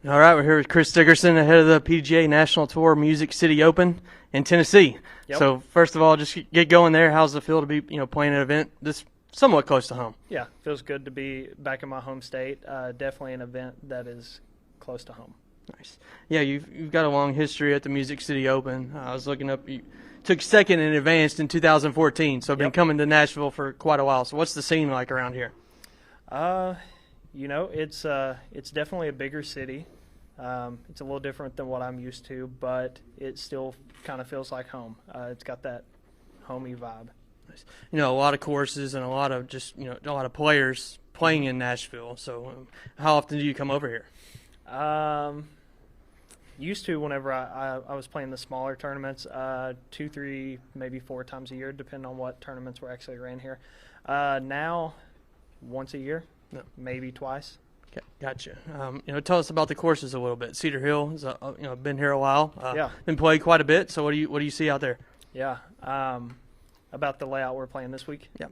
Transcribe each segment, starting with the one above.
All right, we're here with Chris Dickerson ahead of the PDGA National Tour Music City Open in Tennessee. Yep. So first of all, just get going there. How's it feel to be playing an event that's somewhat close to home? Yeah, feels good to be back in my home state. Definitely an event that is close to home. Nice. Yeah, you've got a long history at the Music City Open. I was looking up. You took second and advanced in 2014, so been coming to Nashville for quite a while. So what's the scene like around here? It's definitely a bigger city. It's a little different than what I'm used to, but it still kind of feels like home. It's got that homey vibe. Nice. A lot of courses and a lot of a lot of players playing in Nashville. So how often do you come over here? Used to whenever I was playing the smaller tournaments, 2, 3, maybe 4 times a year, depending on what tournaments were actually ran here. Now, once a year, maybe twice. Okay, gotcha. Tell us about the courses a little bit. Cedar Hill has been here a while. Been played quite a bit. So what do you see out there? Yeah. About the layout we're playing this week. Yeah.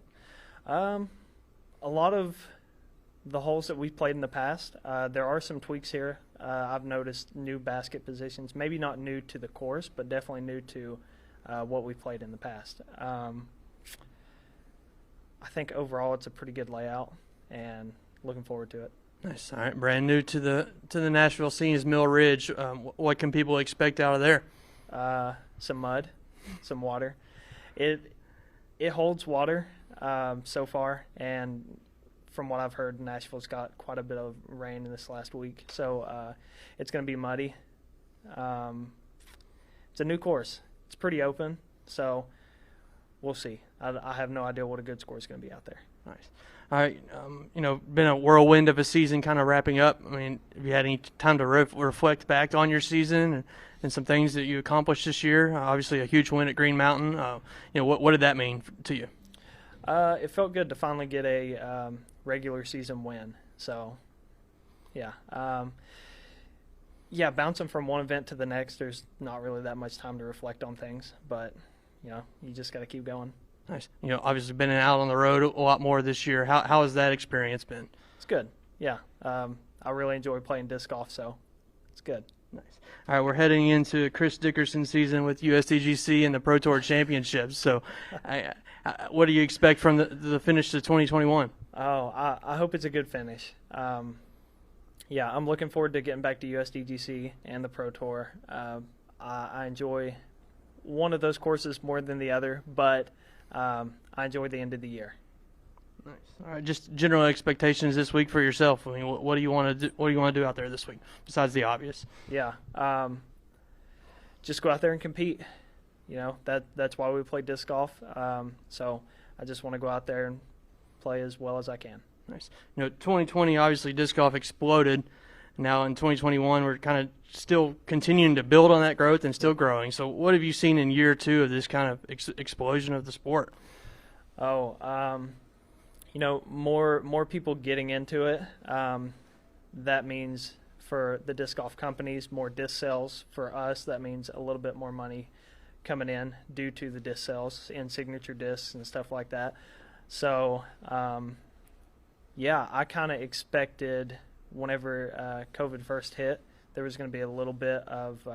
A lot of the holes that we've played in the past, there are some tweaks here. I've noticed new basket positions, maybe not new to the course, but definitely new to what we've played in the past. I think overall it's a pretty good layout, and looking forward to it. Nice. All right, brand new to the Nashville scene is Mill Ridge. What can people expect out of there? Some mud, some water. It holds water so far, and from what I've heard, Nashville's got quite a bit of rain in this last week, so it's going to be muddy. It's a new course. It's pretty open, so we'll see. I have no idea what a good score is going to be out there. Nice. All right, been a whirlwind of a season kind of wrapping up. I mean, have you had any time to reflect back on your season and some things that you accomplished this year? Obviously, a huge win at Green Mountain. What did that mean to you? It felt good to finally get a regular season win. So, yeah. Bouncing from one event to the next, there's not really that much time to reflect on things. But, you just got to keep going. Nice. Obviously been out on the road a lot more this year. How has that experience been? It's good. Yeah. I really enjoy playing disc golf, so it's good. Nice. All right, we're heading into Chris Dickerson season with USDGC and the Pro Tour Championships. So, what do you expect from the finish to 2021? Oh, I hope it's a good finish. I'm looking forward to getting back to USDGC and the Pro Tour. I enjoy one of those courses more than the other, but I enjoy the end of the year. Nice. All right, just general expectations this week for yourself. I mean, what do you want to do? What do you want to do out there this week besides the obvious? Yeah, just go out there and compete. That's why we play disc golf. So I just want to go out there and play as well as I can. Nice. 2020 obviously disc golf exploded. Now in 2021 we're kind of still continuing to build on that growth and still growing. So what have you seen in year 2 of this kind of explosion of the sport? More people getting into it. That means for the disc golf companies, more disc sales. For us, that means a little bit more money coming in due to the disc sales and signature discs and stuff like that. So, I kind of expected whenever COVID first hit, there was going to be a little bit of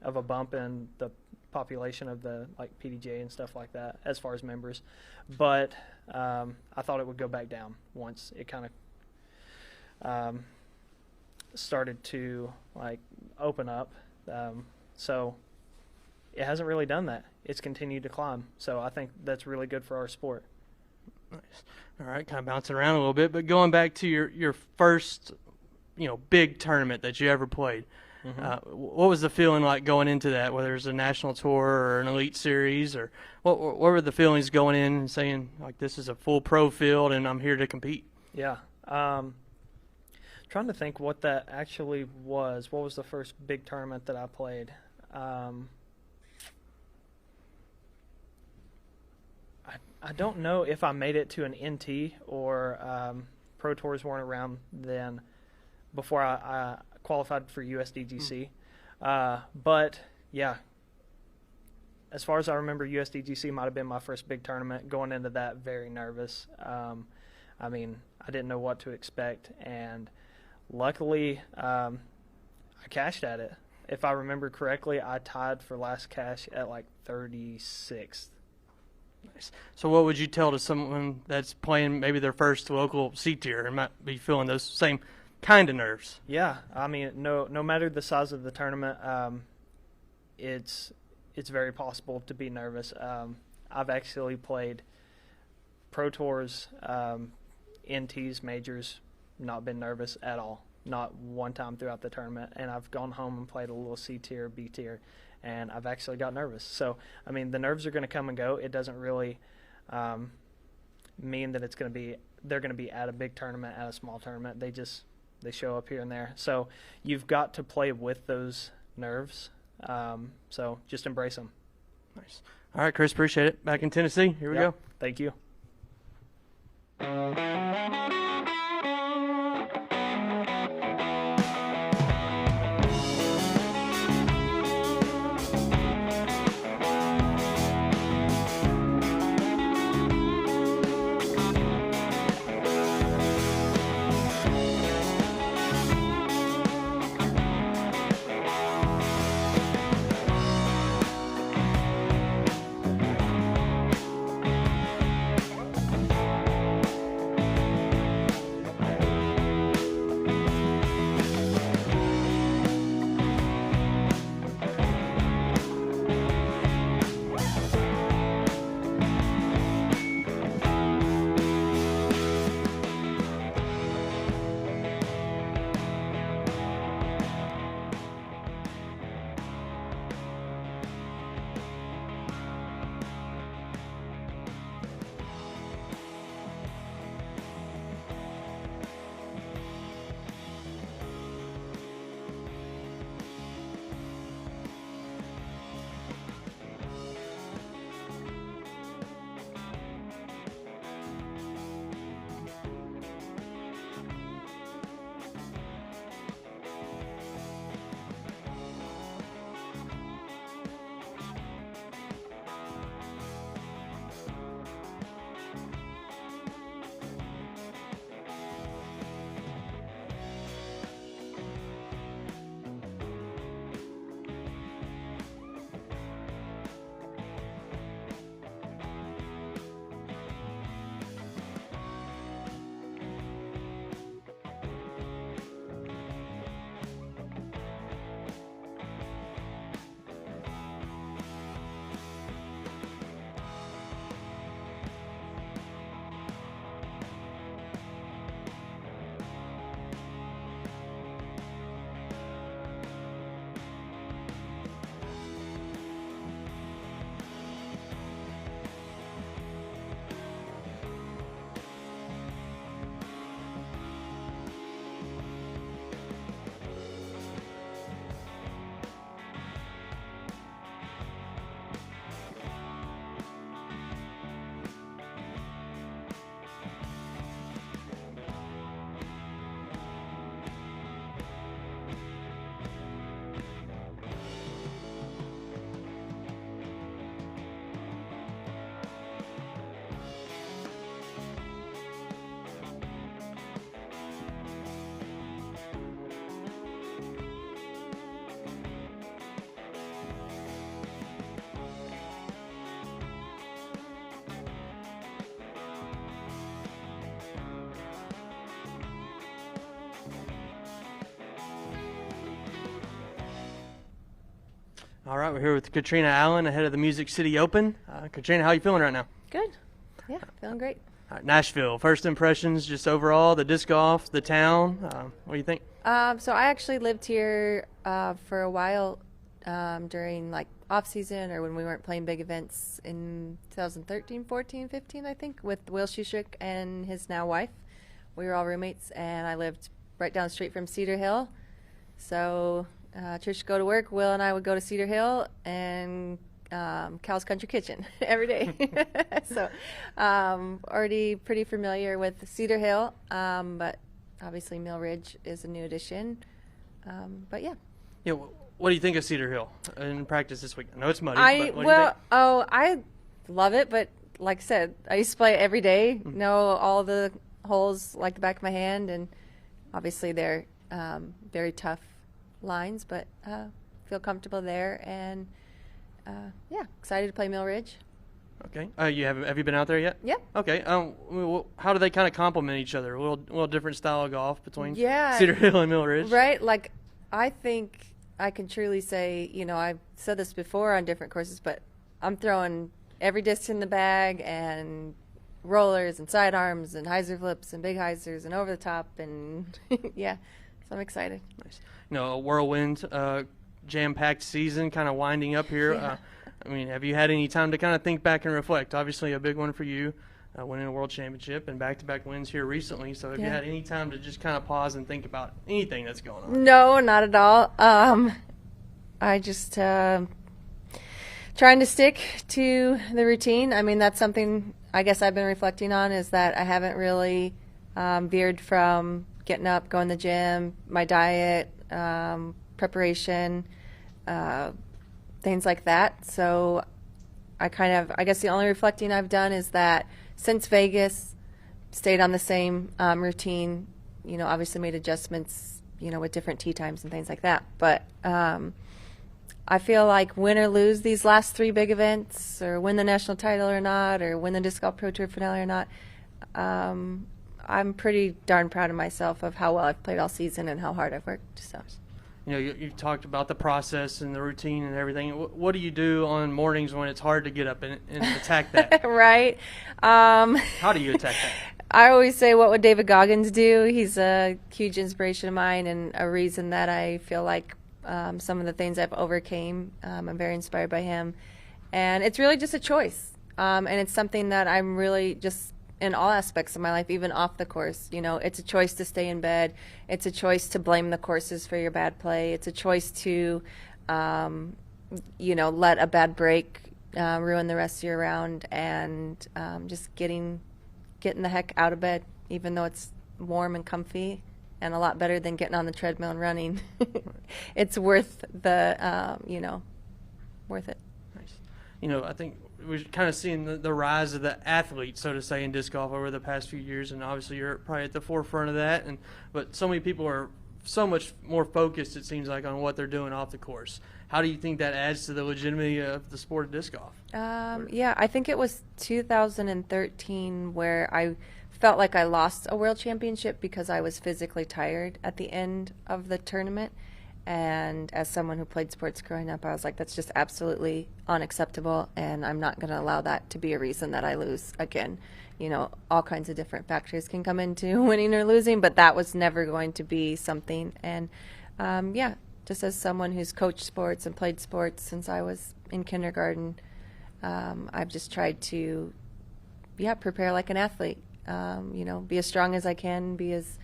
a bump in the population of the PDGA and stuff like that as far as members, but I thought it would go back down once it kind of started to open up. So it hasn't really done that. It's continued to climb. So I think that's really good for our sport. Nice. All right, kind of bouncing around a little bit, but going back to your first, big tournament that you ever played, what was the feeling like going into that, whether it was a national tour or an elite series, or what were the feelings going in and saying, this is a full pro field and I'm here to compete? Yeah. Trying to think what that actually was. What was the first big tournament that I played? I don't know if I made it to an NT or Pro Tours weren't around then before I qualified for USDGC. But, yeah, as far as I remember, USDGC might have been my first big tournament. Going into that, very nervous. I didn't know what to expect, and luckily, I cashed at it. If I remember correctly, I tied for last cash at like 36th. Nice. So what would you tell to someone that's playing maybe their first local C-tier and might be feeling those same kind of nerves? Yeah, I mean, no matter the size of the tournament, it's very possible to be nervous. I've actually played Pro Tours, NTs, majors, not been nervous at all, not one time throughout the tournament. And I've gone home and played a little C-tier, B-tier, and I've actually got nervous. So, I mean, the nerves are going to come and go. It doesn't really mean that they're going to be at a big tournament, at a small tournament. They show up here and there. So you've got to play with those nerves. So just embrace them. Nice. All right, Chris, appreciate it. Back in Tennessee. Here we go. Thank you. All right, we're here with Katrina Allen ahead of the Music City Open. Katrina, how are you feeling right now? Good. Yeah, feeling great. All right, Nashville, first impressions just overall, the disc golf, the town. What do you think? So I actually lived here for a while during like off season or when we weren't playing big events in 2013, 14, 15, I think, with Wil McKaskle and his now wife. We were all roommates, and I lived right down the street from Cedar Hill. So Trish would go to work, Wil and I would go to Cedar Hill and Cal's Country Kitchen every day. So already pretty familiar with Cedar Hill, but obviously Mill Ridge is a new addition. But yeah. Yeah. What do you think of Cedar Hill in practice this week? I know it's muddy. But what do you think? I love it, but like I said, I used to play it every day, know all the holes like the back of my hand, and obviously they're very tough lines, but feel comfortable there, and excited to play Mill Ridge. Okay. Have you been out there yet? Yeah. Okay. How do they kind of complement each other? A little different style of golf between Yeah. Cedar Hill and Mill Ridge. Right. Like, I think I can truly say, I've said this before on different courses, but I'm throwing every disc in the bag and rollers and sidearms and hyzer flips and big hyzers and over the top and so I'm excited. Nice. A whirlwind, jam-packed season kind of winding up here. Yeah. Have you had any time to kind of think back and reflect? Obviously, a big one for you, winning a world championship and back-to-back wins here recently. So have you had any time to just kind of pause and think about anything that's going on? No, not at all. I just trying to stick to the routine. That's something I guess I've been reflecting on, is that I haven't really veered from getting up, going to the gym, my diet, preparation, things like that. So I guess the only reflecting I've done is that since Vegas, stayed on the same routine, obviously made adjustments, with different tee times and things like that. But I feel like win or lose these last 3 big events, or win the national title or not, or win the Disc Golf Pro Tour finale or not, I'm pretty darn proud of myself of how well I've played all season and how hard I've worked. So. You've talked about the process and the routine and everything. What do you do on mornings when it's hard to get up and attack that? Right. How do you attack that? I always say, what would David Goggins do? He's a huge inspiration of mine and a reason that I feel like some of the things I've overcame, I'm very inspired by him. And it's really just a choice. And it's something that I'm really just in all aspects of my life, even off the course. It's a choice to stay in bed. It's a choice to blame the courses for your bad play. It's a choice to, let a bad break ruin the rest of your round, and just getting the heck out of bed, even though it's warm and comfy and a lot better than getting on the treadmill and running. It's worth the, worth it. Nice. I think we're kind of seeing the rise of the athlete, so to say, in disc golf over the past few years, and obviously you're probably at the forefront of that. But so many people are so much more focused, it seems like, on what they're doing off the course. How do you think that adds to the legitimacy of the sport of disc golf? I think it was 2013 where I felt like I lost a world championship because I was physically tired at the end of the tournament. And as someone who played sports growing up, I was like, that's just absolutely unacceptable, and I'm not going to allow that to be a reason that I lose again. All kinds of different factors can come into winning or losing, but that was never going to be something. And, just as someone who's coached sports and played sports since I was in kindergarten, I've just tried to, prepare like an athlete, be as strong as I can, be as,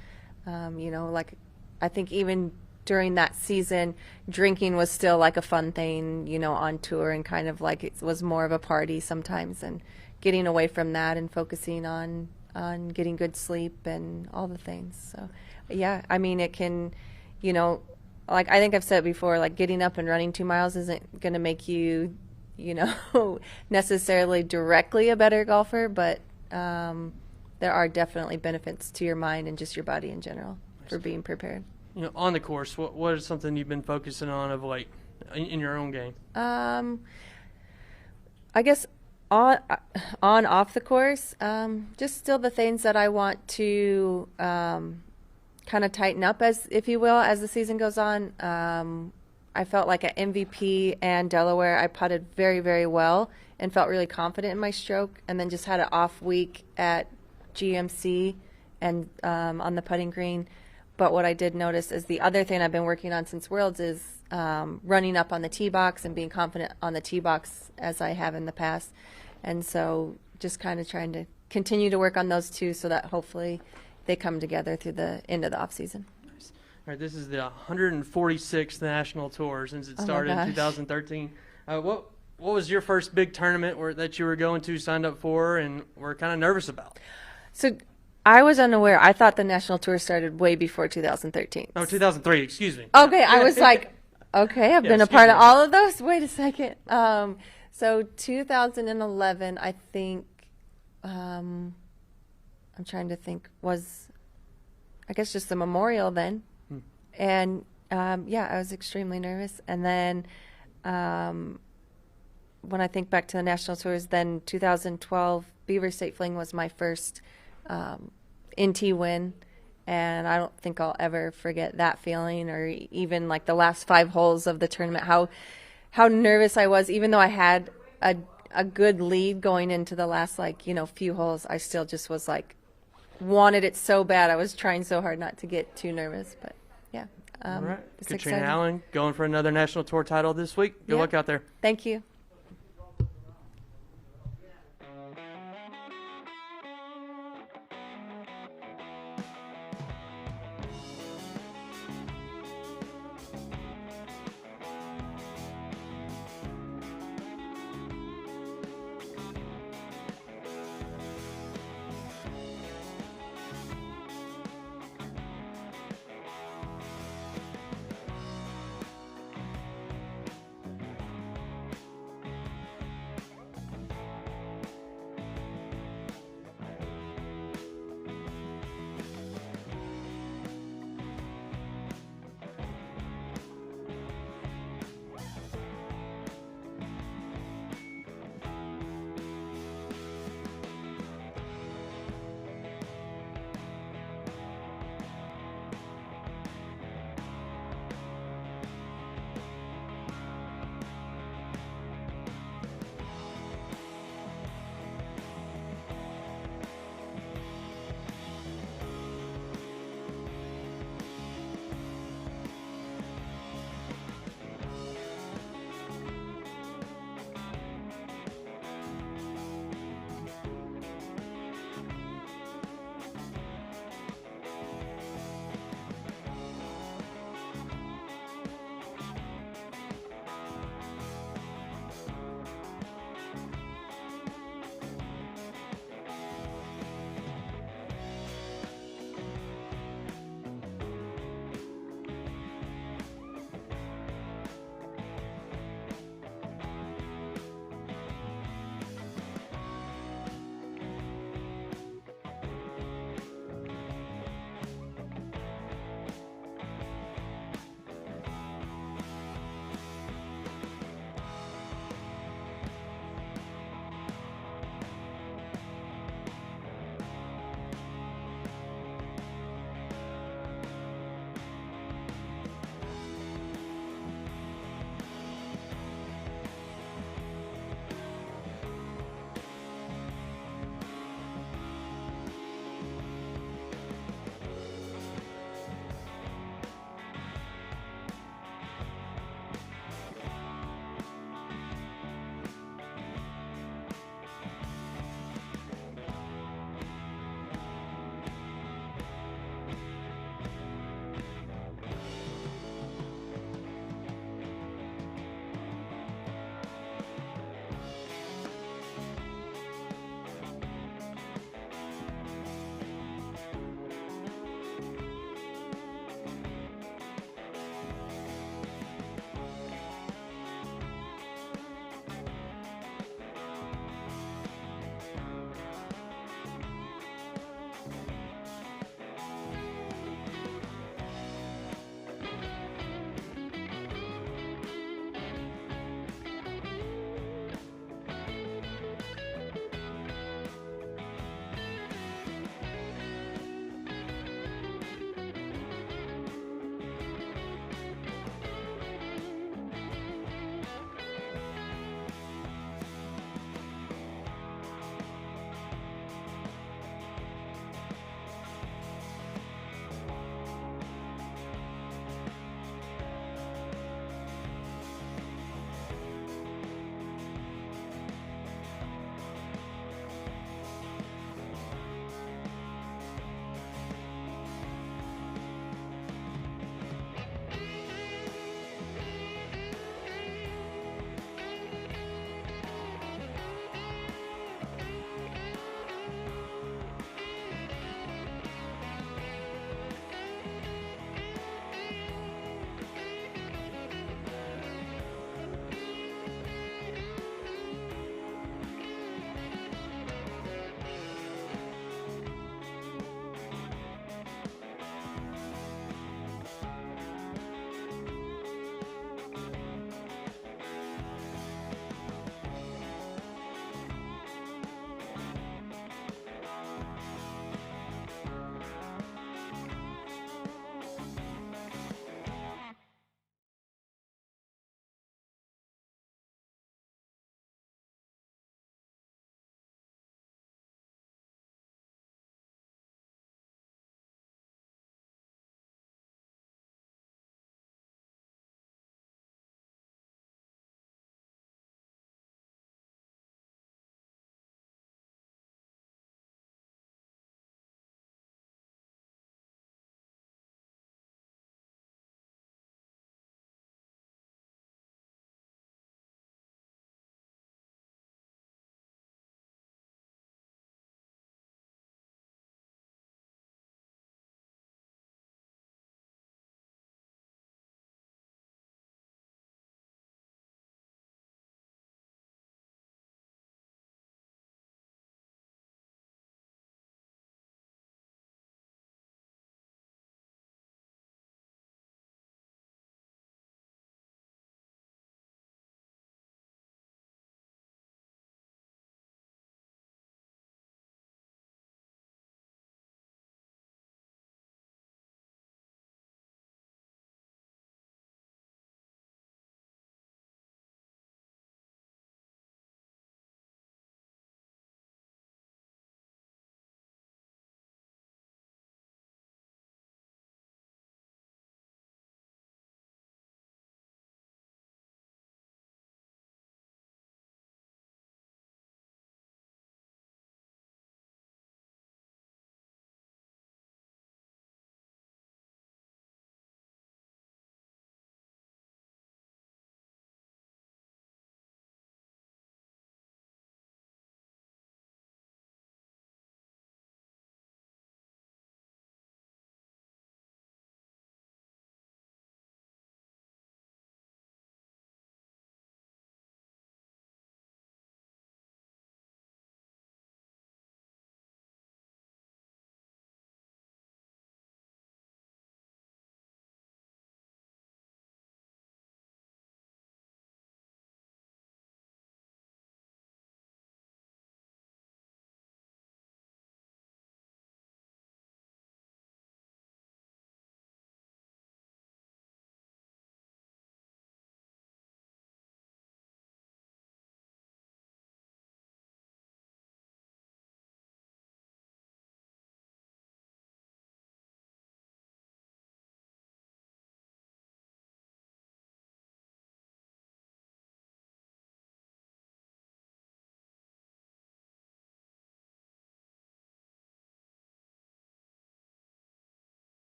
I think even during that season, drinking was still like a fun thing, on tour, and kind of like it was more of a party sometimes, and getting away from that and focusing on getting good sleep and all the things. So, it can, like I think I've said before, like getting up and running 2 miles isn't going to make you, necessarily directly a better golfer, but there are definitely benefits to your mind and just your body in general for being prepared. On the course, what is something you've been focusing on of late in your own game? I guess on off the course, just still the things that I want to kind of tighten up, as if you will, as the season goes on. I felt like at MVP and Delaware, I putted very, very well and felt really confident in my stroke, and then just had an off week at GMC and on the putting green. But what I did notice is the other thing I've been working on since Worlds is running up on the tee box and being confident on the tee box as I have in the past. And so just kind of trying to continue to work on those two so that hopefully they come together through the end of the off season. Nice. All right, this is the 146th national tour since it started in 2013. What was your first big tournament that you were going to, signed up for, and were kind of nervous about? So I was unaware. I thought the national tour started way before 2013. Oh, 2003, excuse me. Okay, I was like, okay, I've been a part of all of those. Wait a second. So 2011, I think, I'm trying to think, was, I guess, just the Memorial then. And yeah, I was extremely nervous. And then when I think back to the national tours, then 2012 Beaver State Fling was my first NT win, and I don't think I'll ever forget that feeling, or even like the last 5 holes of the tournament. How nervous I was, even though I had a good lead going into the last few holes. I still just was like wanted it so bad. I was trying so hard not to get too nervous, but yeah. All right, it's Katrina exciting. Allen going for another national tour title this week. Good Yeah. luck out there. Thank you.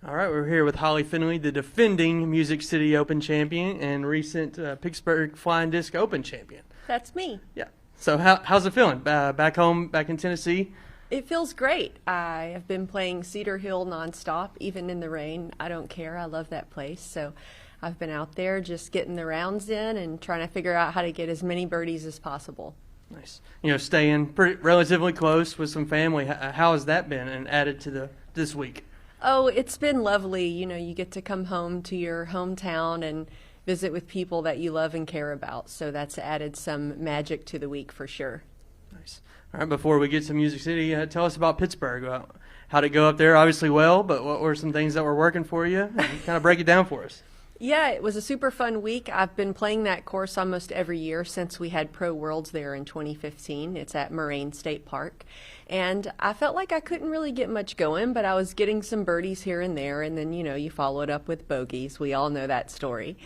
All right, we're here with Holly Finley, the defending Music City Open champion and recent Pittsburgh Flying Disc Open champion. That's me. Yeah. So how's it feeling? Back home, back in Tennessee? It feels great. I have been playing Cedar Hill nonstop, even in the rain. I don't care. I love that place. So I've been out there just getting the rounds in and trying to figure out how to get as many birdies as possible. Nice. Staying relatively close with some family. How has that been and added to this week? Oh, it's been lovely. You get to come home to your hometown and visit with people that you love and care about. So that's added some magic to the week for sure. Nice. All right, before we get to Music City, tell us about Pittsburgh. How'd it go up there? Obviously well, but what were some things that were working for you? And kind of break it down for us. Yeah, it was a super fun week. I've been playing that course almost every year since we had Pro Worlds there in 2015. It's at Moraine State Park. And I felt like I couldn't really get much going, but I was getting some birdies here and there. And then, you follow it up with bogeys. We all know that story.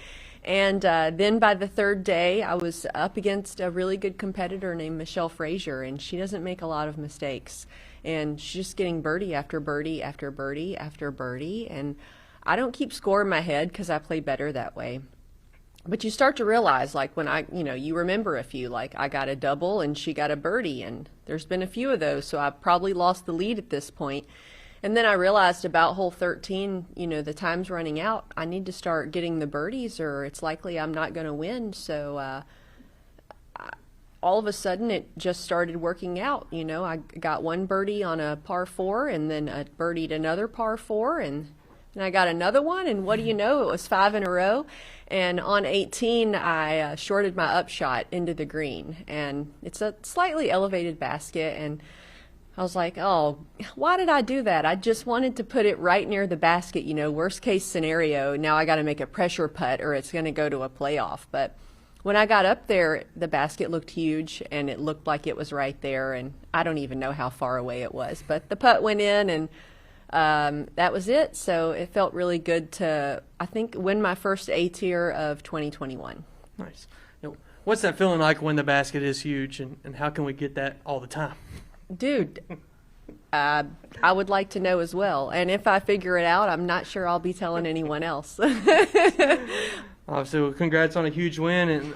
And then by the third day, I was up against a really good competitor named Michelle Frazier, and she doesn't make a lot of mistakes. And she's just getting birdie after birdie after birdie after birdie. And I don't keep score in my head because I play better that way. But you start to realize, like when you remember a few, like I got a double and she got a birdie, and there's been a few of those, so I probably lost the lead at this point. And then I realized about hole 13, the time's running out. I need to start getting the birdies or it's likely I'm not going to win. So all of a sudden it just started working out. I got one birdie on a par 4 and then I birdied another par 4 and I got another one. And what do you know? It was 5 in a row. And on 18, I shorted my upshot into the green. And it's a slightly elevated basket. And I was like, oh, why did I do that? I just wanted to put it right near the basket, worst case scenario. Now I got to make a pressure putt or it's going to go to a playoff. But when I got up there, the basket looked huge and it looked like it was right there. And I don't even know how far away it was. But the putt went in and that was it. So it felt really good to, I think, win my first A tier of 2021. Nice. What's that feeling like when the basket is huge and how can we get that all the time? Dude, I would like to know as well. And if I figure it out, I'm not sure I'll be telling anyone else. Obviously, well, congrats on a huge win and,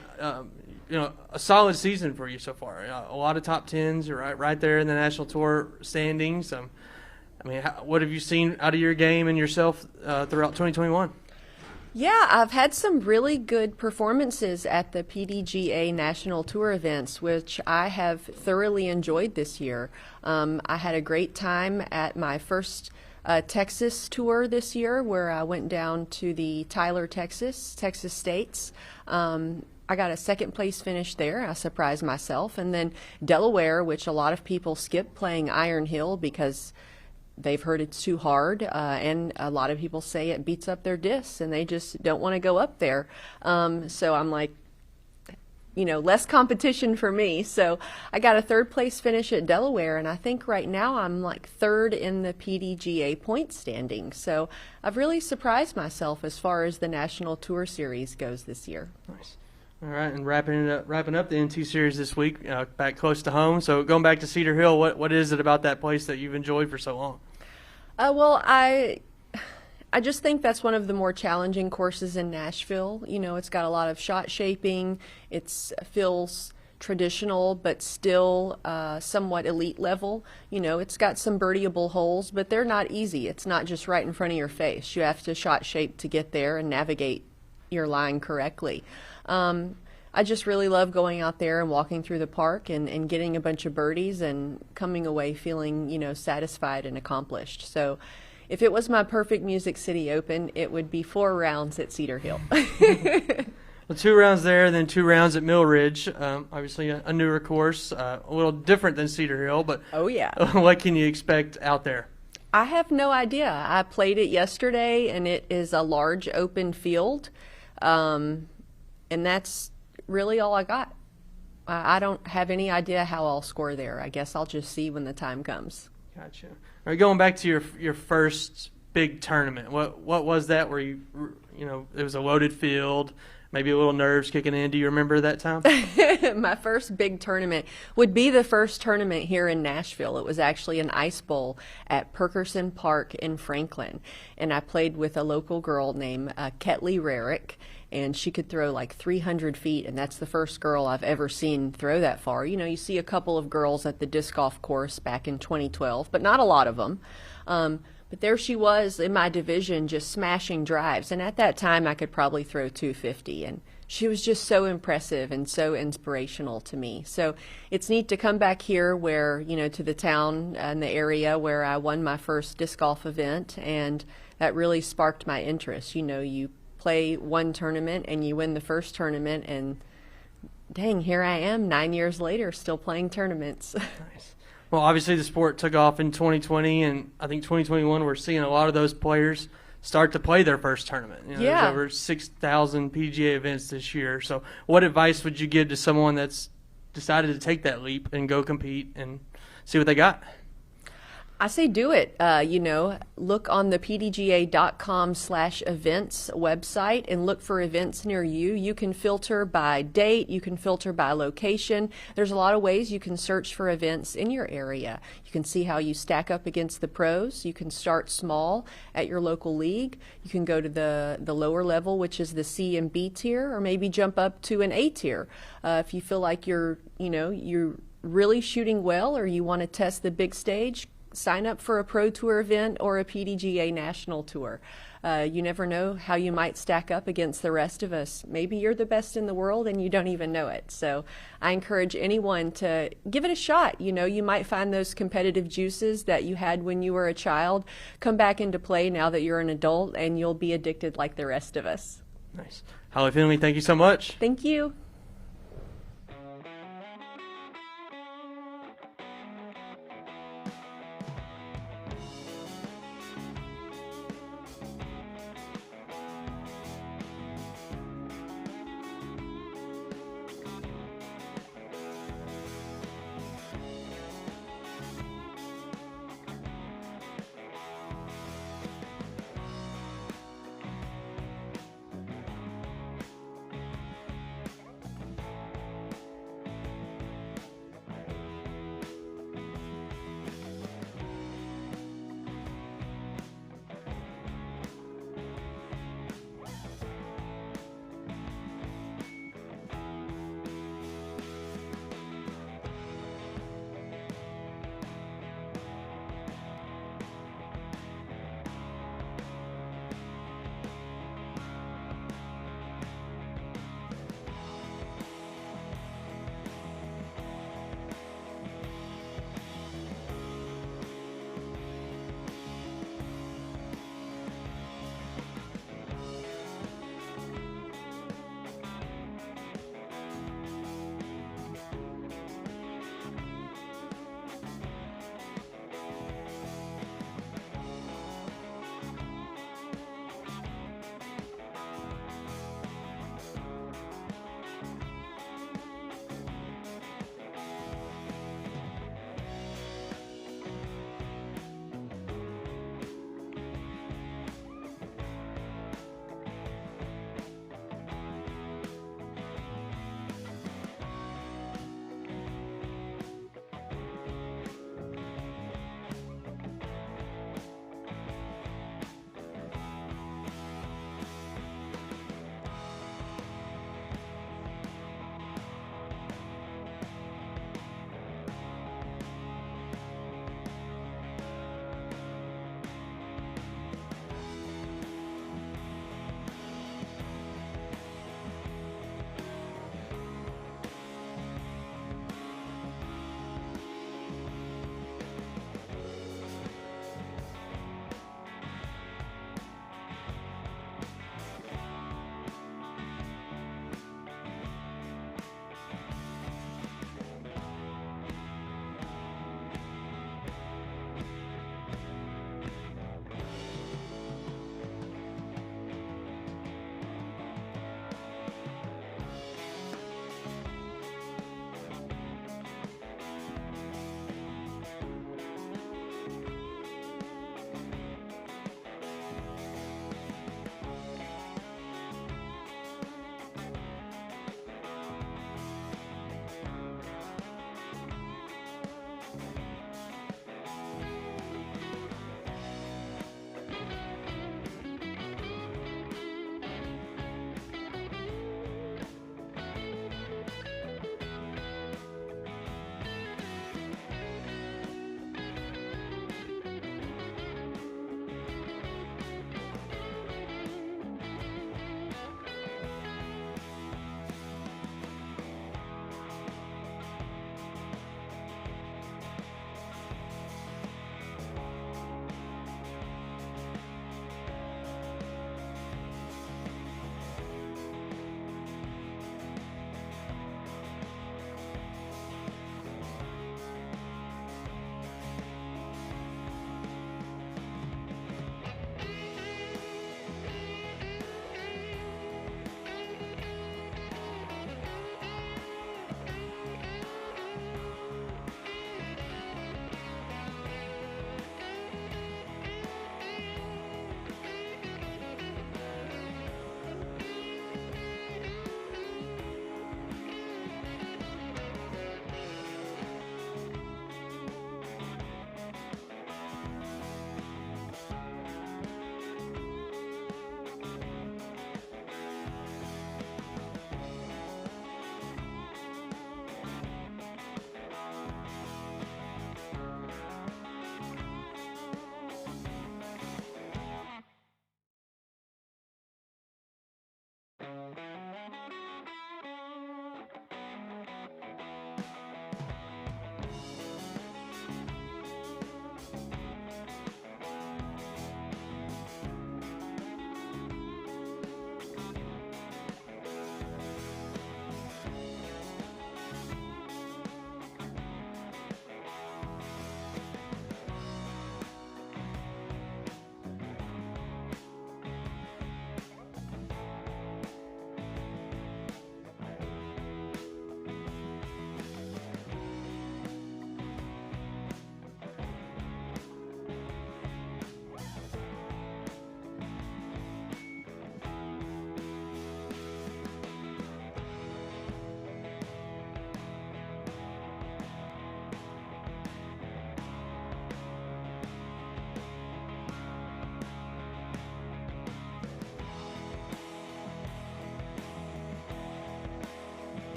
a solid season for you so far. A lot of top tens. You're right there in the National Tour standings. What have you seen out of your game and yourself throughout 2021? Yeah, I've had some really good performances at the PDGA National Tour events, which I have thoroughly enjoyed this year. I had a great time at my first Texas tour this year, where I went down to the Tyler, Texas States. I got a second place finish there. I surprised myself. And then Delaware, which a lot of people skip playing Iron Hill because they've heard it's too hard, and a lot of people say it beats up their discs, and they just don't want to go up there. So I'm like, less competition for me. So I got a third place finish at Delaware, and I think right now I'm like third in the PDGA point standing. So I've really surprised myself as far as the National Tour Series goes this year. Nice. All right, and wrapping up the NT Series this week, back close to home. So going back to Cedar Hill, what is it about that place that you've enjoyed for so long? Well, I just think that's one of the more challenging courses in Nashville. It's got a lot of shot shaping. It feels traditional, but still somewhat elite level. It's got some birdieable holes, but they're not easy. It's not just right in front of your face. You have to shot shape to get there and navigate your line correctly. I just really love going out there and walking through the park and getting a bunch of birdies and coming away feeling, satisfied and accomplished. So if it was my perfect Music City Open, it would be 4 rounds at Cedar Hill. Well, 2 rounds there, then 2 rounds at Mill Ridge. Obviously a newer course, a little different than Cedar Hill, but oh yeah. What can you expect out there? I have no idea. I played it yesterday, and it is a large open field. And that's really all I got. I don't have any idea how I'll score there. I guess I'll just see when the time comes. Gotcha. All right, going back to your first big tournament, what was that where it was a loaded field? maybe a little nerves kicking in. Do you remember that time? My first big tournament would be the first tournament here in Nashville. It was actually an ice bowl at Perkerson Park in Franklin, and I played with a local girl named Ketley Rarick, and she could throw like 300 feet, and that's the first girl I've ever seen throw that far. You know, you see a couple of girls at the disc golf course back in 2012, but not a lot of them. But there she was in my division just smashing drives, and at that time I could probably throw 250, and she was just so impressive and so inspirational to me. So it's neat to come back here where, you know, to the town and the area where I won my first disc golf event, and that really sparked my interest. You know, you play one tournament and you win the first tournament, and dang, here I am 9 years later still playing tournaments. Nice. Well, obviously the sport took off in 2020, and I think 2021 we're seeing a lot of those players start to play their first tournament. You know, Yeah. There's over 6,000 PGA events this year. So what advice would you give to someone that's decided to take that leap and go compete and see what they got? I say do it. You know, look on the pdga.com/events website and look for events near you. You can filter by date. You can filter by location. There's a lot of ways you can search for events in your area. You can see how you stack up against the pros. You can start small at your local league. You can go to the lower level, which is the C and B tier, or maybe jump up to an A tier. If you feel like you're really shooting well, or you want to test the big stage, sign up for a Pro Tour event or a PDGA National Tour. You never know how you might stack up against the rest of us. Maybe you're the best in the world and you don't even know it. So I encourage anyone to give it a shot. You know, you might find those competitive juices that you had when you were a child come back into play now that you're an adult, and you'll be addicted like the rest of us. Nice. Holly Finley, thank you so much. Thank you.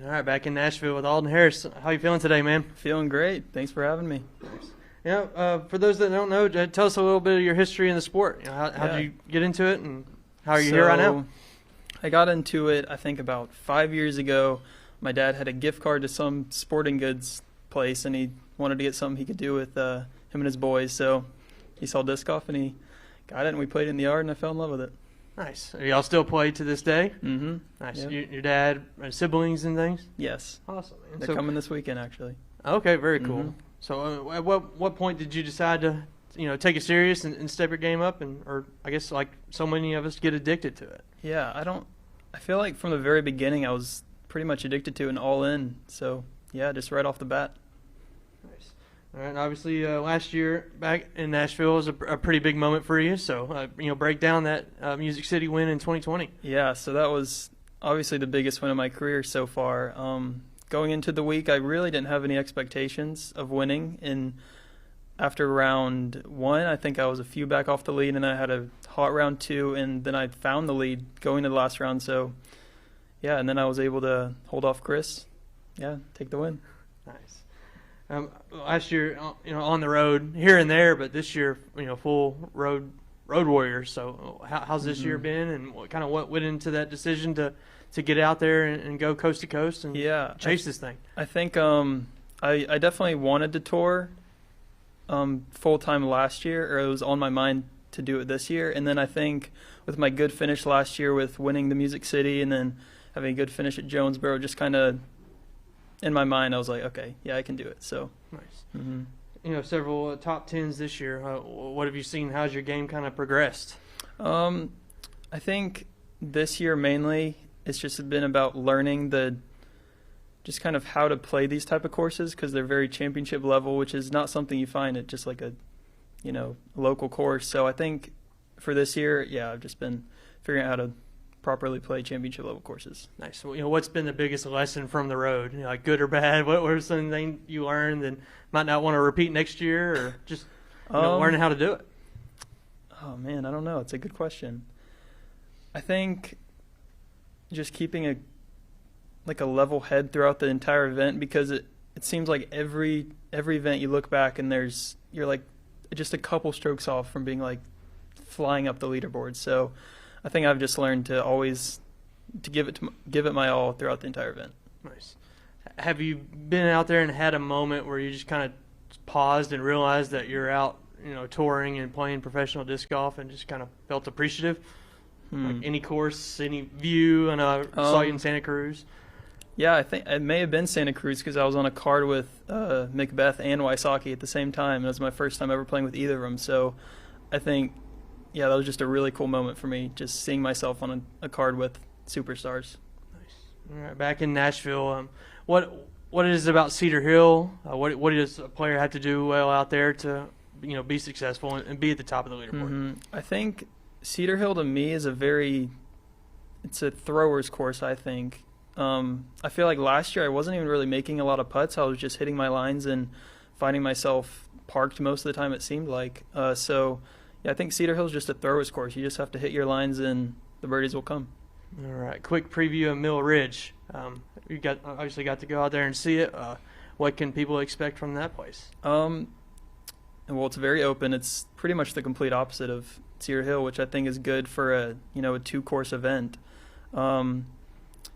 All right, back in Nashville with Alden Harris. How you feeling today, man? Feeling great. Thanks for having me. Yeah, for those that don't know, tell us a little bit of your history in the sport. How did you get into it, and how are you here right now? I got into it, I think, about 5 years ago. My dad had a gift card to some sporting goods place, and he wanted to get something he could do with him and his boys. So he saw disc golf, and he got it, and we played in the yard, and I fell in love with it. Nice. Y'all still play to this day? Mm-hmm. Nice. Yep. Your dad, siblings and things? Yes. Awesome, man. They're coming this weekend, actually. Okay, very cool. Mm-hmm. So at what point did you decide to, take it serious and step your game up, or I guess like so many of us get addicted to it? Yeah, I feel like from the very beginning I was pretty much addicted to it and all in. So, yeah, just right off the bat. Nice. All right, and obviously last year back in Nashville was a pretty big moment for you. So, break down that Music City win in 2020. Yeah, so that was obviously the biggest win of my career so far. Going into the week, I really didn't have any expectations of winning. And after round 1, I think I was a few back off the lead, and then I had a hot round 2, and then I found the lead going to the last round. So, yeah, and then I was able to hold off Chris. Yeah, take the win. Nice. Last year, on the road here and there, but this year, full road warriors. So, how's this year been, and what went into that decision to get out there and go coast to coast and chase this thing? I think I definitely wanted to tour full time last year, or it was on my mind to do it this year. And then I think with my good finish last year with winning the Music City and then having a good finish at Jonesboro, just kind of in my mind, I was like, okay, yeah, I can do it. So nice. Mm-hmm. Several top 10s this year. What have you seen? How's your game kind of progressed? I think this year mainly it's just been about learning just kind of how to play these type of courses, because they're very championship level, which is not something you find at just like a local course. So I think for this year, I've just been figuring out how to properly play championship level courses. Nice. Well, what's been the biggest lesson from the road? Like good or bad? What were something you learned and might not want to repeat next year, or just learning how to do it? Oh man, I don't know. It's a good question. I think just keeping a level head throughout the entire event, because it seems like every event you look back and you're like just a couple strokes off from being like flying up the leaderboard. So I think I've just learned to always give it my all throughout the entire event. Nice. Have you been out there and had a moment where you just kind of paused and realized that you're out, touring and playing professional disc golf, and just kind of felt appreciative? Like any course, any view, and I saw you in Santa Cruz. Yeah, I think it may have been Santa Cruz, because I was on a card with McBeth and Wysocki at the same time. It was my first time ever playing with either of them. So I think, that was just a really cool moment for me, just seeing myself on a card with superstars. Nice. All right, back in Nashville, what is it about Cedar Hill? What does a player have to do well out there to be successful and be at the top of the leaderboard? Mm-hmm. I think Cedar Hill to me is it's a thrower's course, I think. I feel like last year I wasn't even really making a lot of putts. I was just hitting my lines and finding myself parked most of the time, it seemed like. I think Cedar Hill is just a thrower's course. You just have to hit your lines and the birdies will come. All right, quick preview of Mill Ridge. You obviously got to go out there and see it. What can people expect from that place? Well, it's very open. It's pretty much the complete opposite of Cedar Hill, which I think is good for a 2-course event.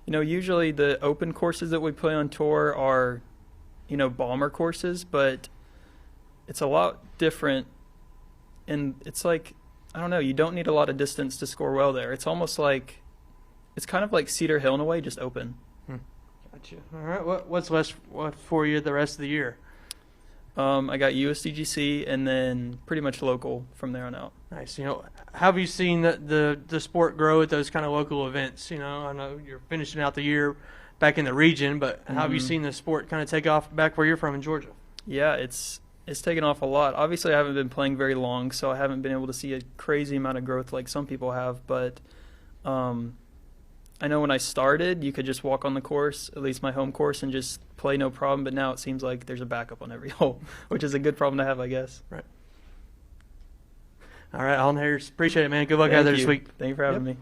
Usually the open courses that we play on tour are, bomber courses, but it's a lot different. And it's like, I don't know, you don't need a lot of distance to score well there. It's almost like, it's kind of like Cedar Hill in a way, just open. Gotcha. All right, what's left for you the rest of the year? I got USDGC and then pretty much local from there on out. Nice. How have you seen the sport grow at those kind of local events? I know you're finishing out the year back in the region, but how have you seen the sport kind of take off back where you're from in Georgia? Yeah, it's taken off a lot. Obviously, I haven't been playing very long, so I haven't been able to see a crazy amount of growth like some people have, but I know when I started, you could just walk on the course, at least my home course, and just play no problem, but now it seems like there's a backup on every hole, which is a good problem to have, I guess. Right. All right, Alden Harris, appreciate it, man. Good luck out there this week. Thank you for having me.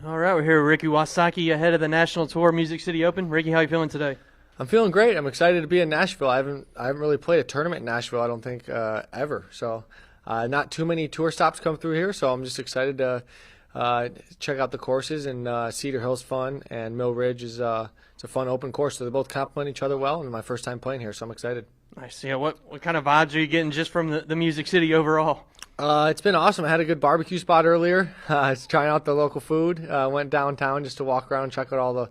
All right, we're here with Ricky Wysocki ahead of the National Tour Music City Open. Ricky, how are you feeling today? I'm feeling great. I'm excited to be in Nashville. I haven't really played a tournament in Nashville, I don't think, ever. So not too many tour stops come through here, so I'm just excited to check out the courses. And Cedar Hill's fun, and Mill Ridge is it's a fun open course. So they both complement each other well, and my first time playing here, so I'm excited. Nice. Yeah, what kind of vibes are you getting just from the Music City overall? It's been awesome. I had a good barbecue spot earlier. Trying out the local food. Went downtown just to walk around, check out all the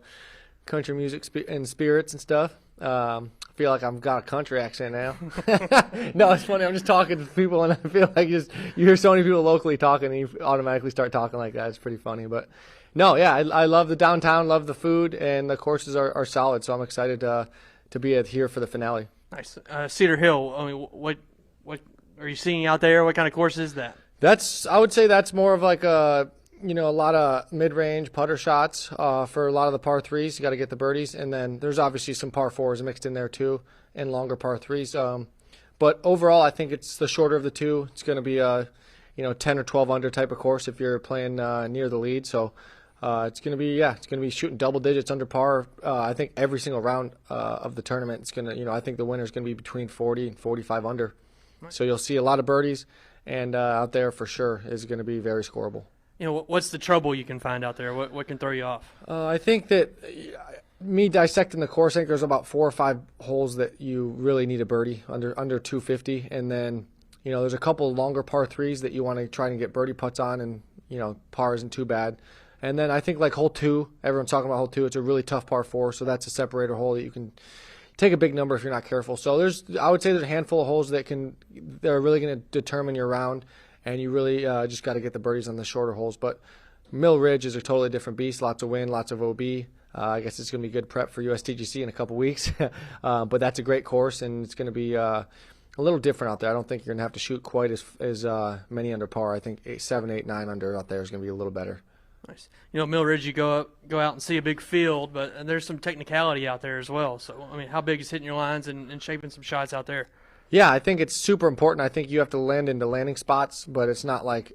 country music and spirits and stuff. I feel like I've got a country accent now. No, it's funny. I'm just talking to people, and I feel like you hear so many people locally talking, and you automatically start talking like that. It's pretty funny. But, no, yeah, I love the downtown, love the food, and the courses are solid, so I'm excited to be here for the finale. Nice. Cedar Hill, I mean, what are you seeing out there? What kind of course is that? I would say that's more of like a lot of mid-range putter shots for a lot of the par threes. You got to get the birdies, and then there's obviously some par fours mixed in there too, and longer par threes. But overall, I think it's the shorter of the two. It's going to be a 10 or 12 under type of course if you're playing near the lead. So it's going to be shooting double digits under par. I think every single round of the tournament, it's going to I think the winner's going to be between 40 and 45 under. Right. So you'll see a lot of birdies, and out there for sure is going to be very scoreable. What's the trouble you can find out there? What can throw you off? I think that me dissecting the course, I think there's about 4 or 5 holes that you really need a birdie under 250, and then there's a couple longer par threes that you want to try and get birdie putts on, and par isn't too bad. And then I think like hole 2, everyone's talking about hole 2. It's a really tough par 4, so that's a separator hole that you can take a big number if you're not careful. So I would say there's a handful of holes that are really going to determine your round. And you really just got to get the birdies on the shorter holes. But Mill Ridge is a totally different beast. Lots of wind, lots of OB. I guess it's going to be good prep for USDGC in a couple weeks. But that's a great course, and it's going to be a little different out there. I don't think you're going to have to shoot quite as many under par. I think 7, 8, 9 under out there is going to be a little better. Nice. Mill Ridge, you go out and see a big field, but there's some technicality out there as well. So, I mean, how big is hitting your lines and shaping some shots out there? Yeah, I think it's super important. I think you have to land into landing spots, but it's not like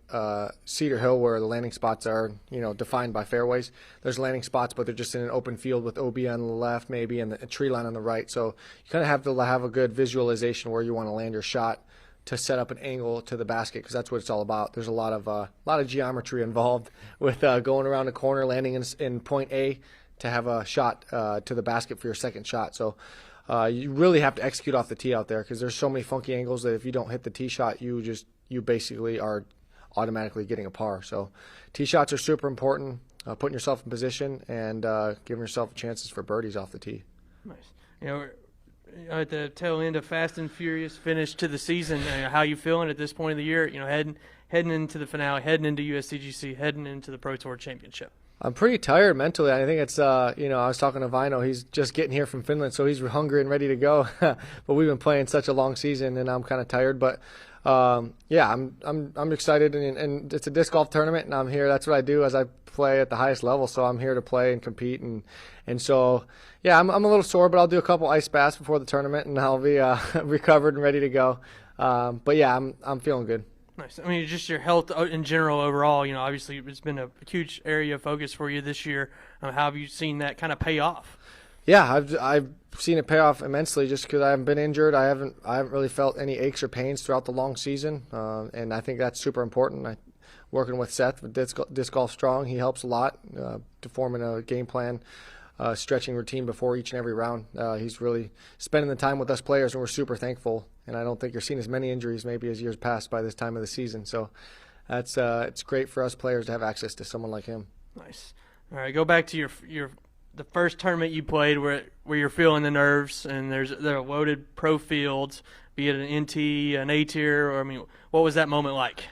Cedar Hill where the landing spots are, defined by fairways. There's landing spots, but they're just in an open field with OB on the left maybe and a tree line on the right. So you kind of have to have a good visualization where you want to land your shot to set up an angle to the basket, because that's what it's all about. There's a lot of geometry involved with going around a corner, landing in point A to have a shot to the basket for your second shot. So you really have to execute off the tee out there, because there's so many funky angles that if you don't hit the tee shot, you basically are automatically getting a par. So tee shots are super important, putting yourself in position and giving yourself chances for birdies off the tee. Nice. At the tail end of Fast and Furious finish to the season, how are you feeling at this point of the year? Heading into the finale, heading into USDGC, heading into the Pro Tour Championship. I'm pretty tired mentally. I think it's, I was talking to Väinö. He's just getting here from Finland, so he's hungry and ready to go. But we've been playing such a long season, and I'm kind of tired. But yeah, I'm excited, and it's a disc golf tournament, and I'm here. That's what I do as I play at the highest level. So I'm here to play and compete, and so yeah, I'm a little sore, but I'll do a couple ice baths before the tournament, and I'll be recovered and ready to go. But yeah, I'm feeling good. Nice. I mean, just your health in general overall, obviously it's been a huge area of focus for you this year. How have you seen that kind of pay off? Yeah, I've seen it pay off immensely just because I haven't been injured. I haven't really felt any aches or pains throughout the long season, and I think that's super important. Working with Seth with Disc Golf Strong, he helps a lot to forming a game plan, stretching routine before each and every round. He's really spending the time with us players, and we're super thankful. And I don't think you're seeing as many injuries maybe as years past by this time of the season. So that's it's great for us players to have access to someone like him. Nice. All right, go back to the first tournament you played where you're feeling the nerves, and there are loaded pro fields, be it an NT, an A tier, or what was that moment like?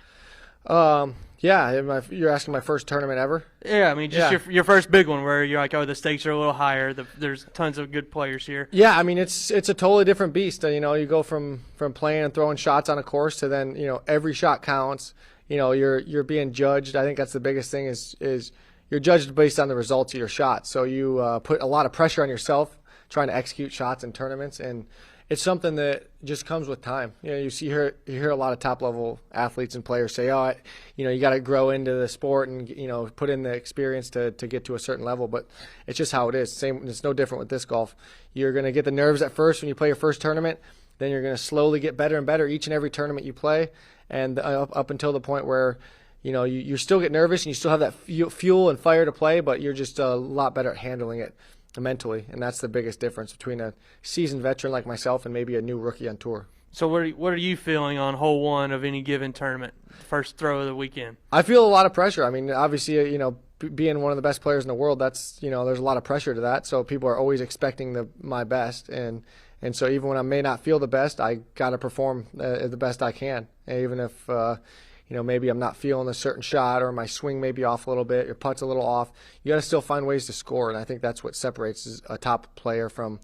Yeah, you're asking my first tournament ever? Yeah, I mean, just your first big one where you're like, oh, the stakes are a little higher. There's tons of good players here. Yeah, I mean, it's a totally different beast. You go from playing and throwing shots on a course to then, every shot counts. You're being judged. I think that's the biggest thing is you're judged based on the results of your shots. So you put a lot of pressure on yourself trying to execute shots in tournaments, and it's something that just comes with time. You know, you hear a lot of top level athletes and players say, "Oh, you got to grow into the sport and put in the experience to get to a certain level." But it's just how it is. It's no different with disc golf. You're going to get the nerves at first when you play your first tournament. Then you're going to slowly get better and better each and every tournament you play, and up until the point where you still get nervous and you still have that fuel and fire to play, but you're just a lot better at handling it mentally, and that's the biggest difference between a seasoned veteran like myself and maybe a new rookie on tour. So what are you feeling on hole one of any given tournament, first throw of the weekend? I feel a lot of pressure. I mean, obviously, being one of the best players in the world, that's there's a lot of pressure to that. So people are always expecting my best, and so even when I may not feel the best, I got to perform the best I can, even if maybe I'm not feeling a certain shot or my swing may be off a little bit, your putt's a little off. You got to still find ways to score, and I think that's what separates a top player from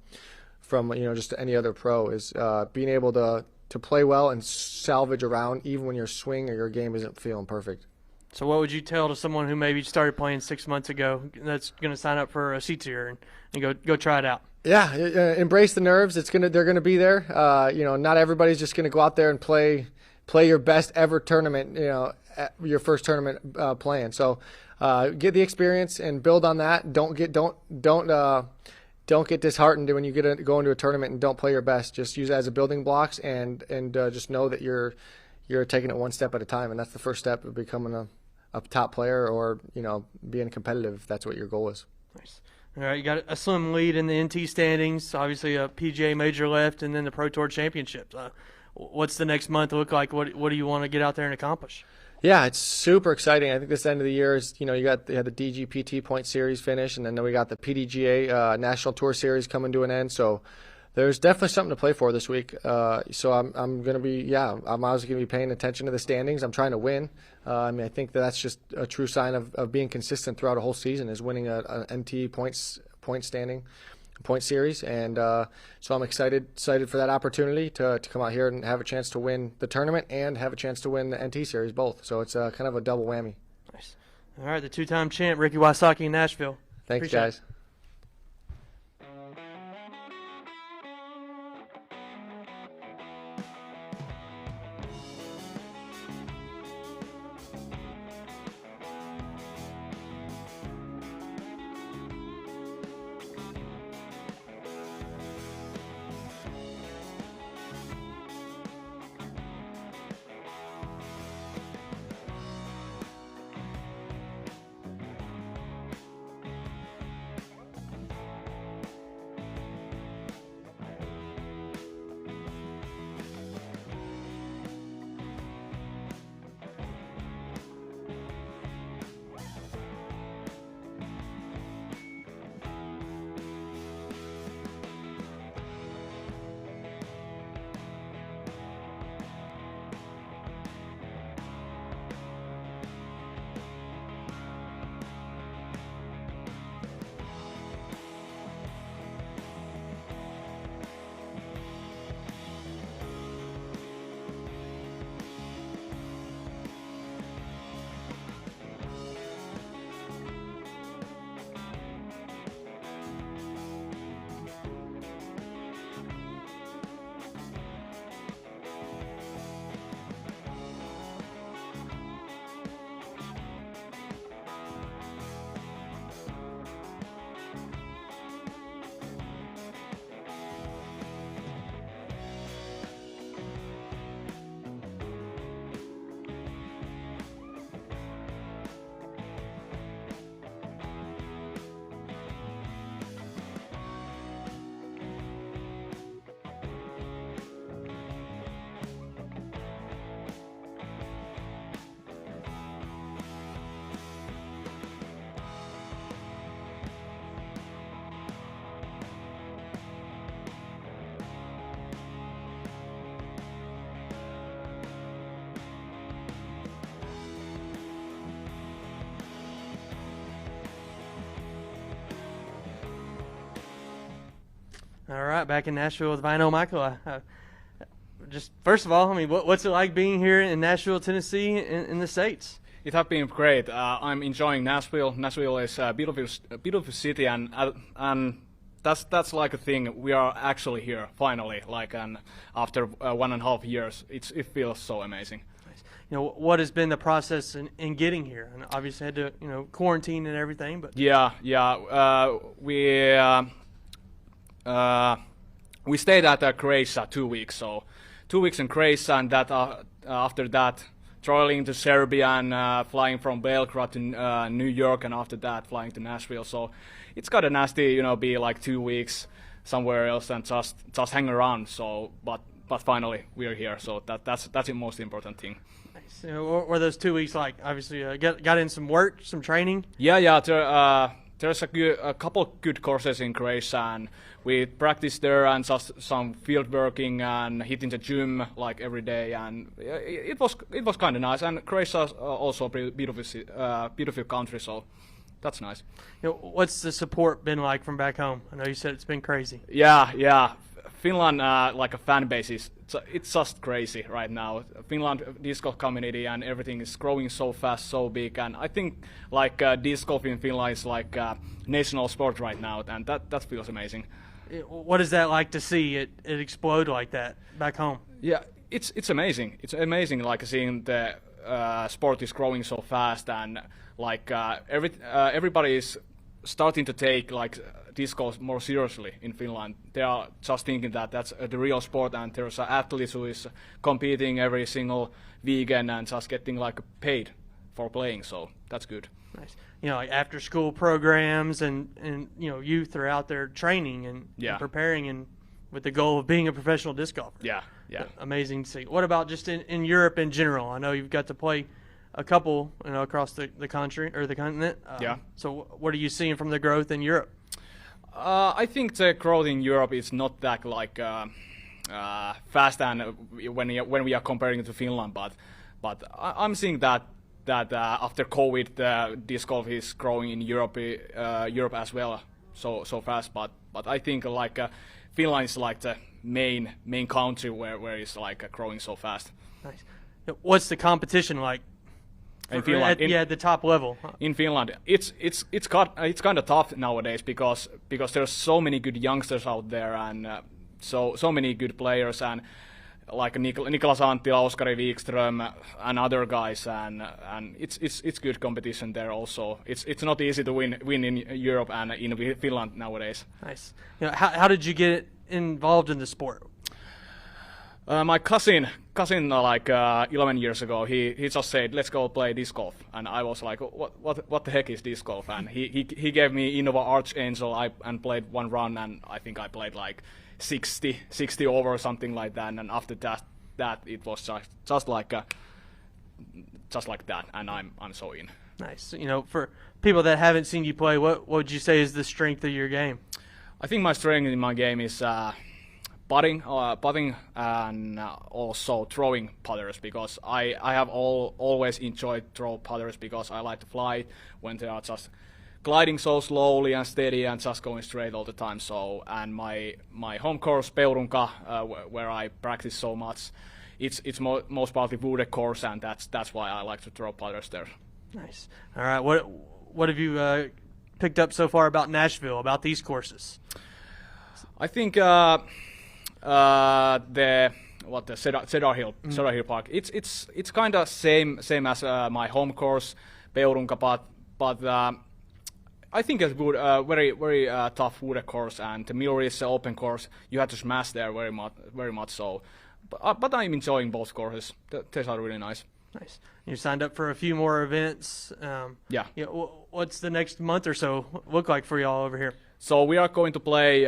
just any other pro is being able to play well and salvage around even when your swing or your game isn't feeling perfect. So what would you tell to someone who maybe started playing 6 months ago that's going to sign up for a C-tier and go try it out? Yeah, embrace the nerves. They're gonna be there. Not everybody's just gonna go out there and play your best ever tournament. Your first tournament playing. So get the experience and build on that. Don't get disheartened when you go into a tournament and don't play your best. Just use it as a building blocks and just know that you're taking it one step at a time, and that's the first step of becoming a top player or being competitive if that's what your goal is. Nice. All right, you got a slim lead in the NT standings, obviously a PGA major left, and then the Pro Tour Championships. What's the next month look like? What do you want to get out there and accomplish? Yeah, it's super exciting. I think this end of the year is, you had the DGPT Point Series finish, and then we got the PDGA National Tour Series coming to an end. So there's definitely something to play for this week. So I'm going to be, I'm obviously going to be paying attention to the standings. I'm trying to win. I think that's just a true sign of being consistent throughout a whole season is winning an NT point series. And so I'm excited for that opportunity to come out here and have a chance to win the tournament and have a chance to win the NT series both. So it's kind of a double whammy. Nice. All right, the two-time champ, Ricky Wysocki in Nashville. Thanks, Appreciate guys. it. All right, back in Nashville with Väinö Mäkelä. Just first of all, what's it like being here in Nashville, Tennessee, in the States? It has been great. I'm enjoying Nashville. Nashville is a beautiful city, and that's like a thing. We are actually here finally, like, and after 1.5 years, it feels so amazing. You know, what has been the process in getting here? And obviously had to, you know, quarantine and everything, but we stayed at Croatia 2 weeks, so 2 weeks in Croatia, and that after that traveling to Serbia and flying from Belgrade to New York, and after that flying to Nashville. So it's kind of nasty, you know, be like 2 weeks somewhere else and just hang around. So but finally we're here, so that's the most important thing. you know, what were those 2 weeks like? Obviously, got in some work, some training. Yeah. There's a couple good courses in Croatia, and we practiced there and just some field working and hitting the gym like every day, and it was kind of nice. And Croatia is also a beautiful country, so that's nice. You know, what's the support been like from back home? I know you said it's been crazy. Yeah. Finland, like a fan base, it's just crazy right now. Finland disc golf community and everything is growing so fast, so big, and I think like disc golf in Finland is like a national sport right now, and that feels amazing. What is that like to see it explode like that back home? Yeah, it's amazing. It's amazing, like seeing the sport is growing so fast, and like everybody is starting to take like disc golf more seriously in Finland. They are just thinking that that's the real sport, and there's athletes who is competing every single weekend and just getting like paid for playing. So that's good. Nice. You know, like after school programs and you know, youth are out there training and preparing and with the goal of being a professional disc golfer. Yeah. Amazing to see. What about just in Europe in general? I know you've got to play a couple, you know, across the country or the continent. So what are you seeing from the growth in Europe? I think the growth in Europe is not that like fast, and when we are comparing it to Finland, but I'm seeing that after COVID, the disc golf is growing in Europe as well, so fast. But I think like Finland is like the main country where it's like growing so fast. Nice. What's the competition like? In Finland, at the top level. In Finland, it's kind of tough nowadays because there's so many good youngsters out there, and so many good players, and like Niklas Anttila, Oskari Wikström, and other guys, and it's good competition there also. It's not easy to win in Europe and in Finland nowadays. Nice. You know, how did you get involved in the sport? My cousin, like 11 years ago, he just said, "Let's go play disc golf," and I was like, "What the heck is disc golf?" And he gave me Innova Archangel and played one run, and I think I played like 60 over or something like that. And after that it was just like that, and I'm so in. Nice. You know, for people that haven't seen you play, what would you say is the strength of your game? I think my strength in my game is putting and also throwing putters, because I have always enjoyed throw putters because I like to fly when they are just gliding so slowly and steady and just going straight all the time. So, and my home course Peurunka, where I practice so much, it's most partly wooded course, and that's why I like to throw putters there. Nice. All right, what have you picked up so far about Nashville, about these courses? I think the Cedar Hill Park. It's kind of same as my home course Peurunka, but I think it's good, very tough wooded course, and the mirror is an open course. You have to smash there very much so. But I'm enjoying both courses. They are really nice. Nice. You signed up for a few more events. Yeah. You know, what's the next month or so look like for y'all over here? So we are going to play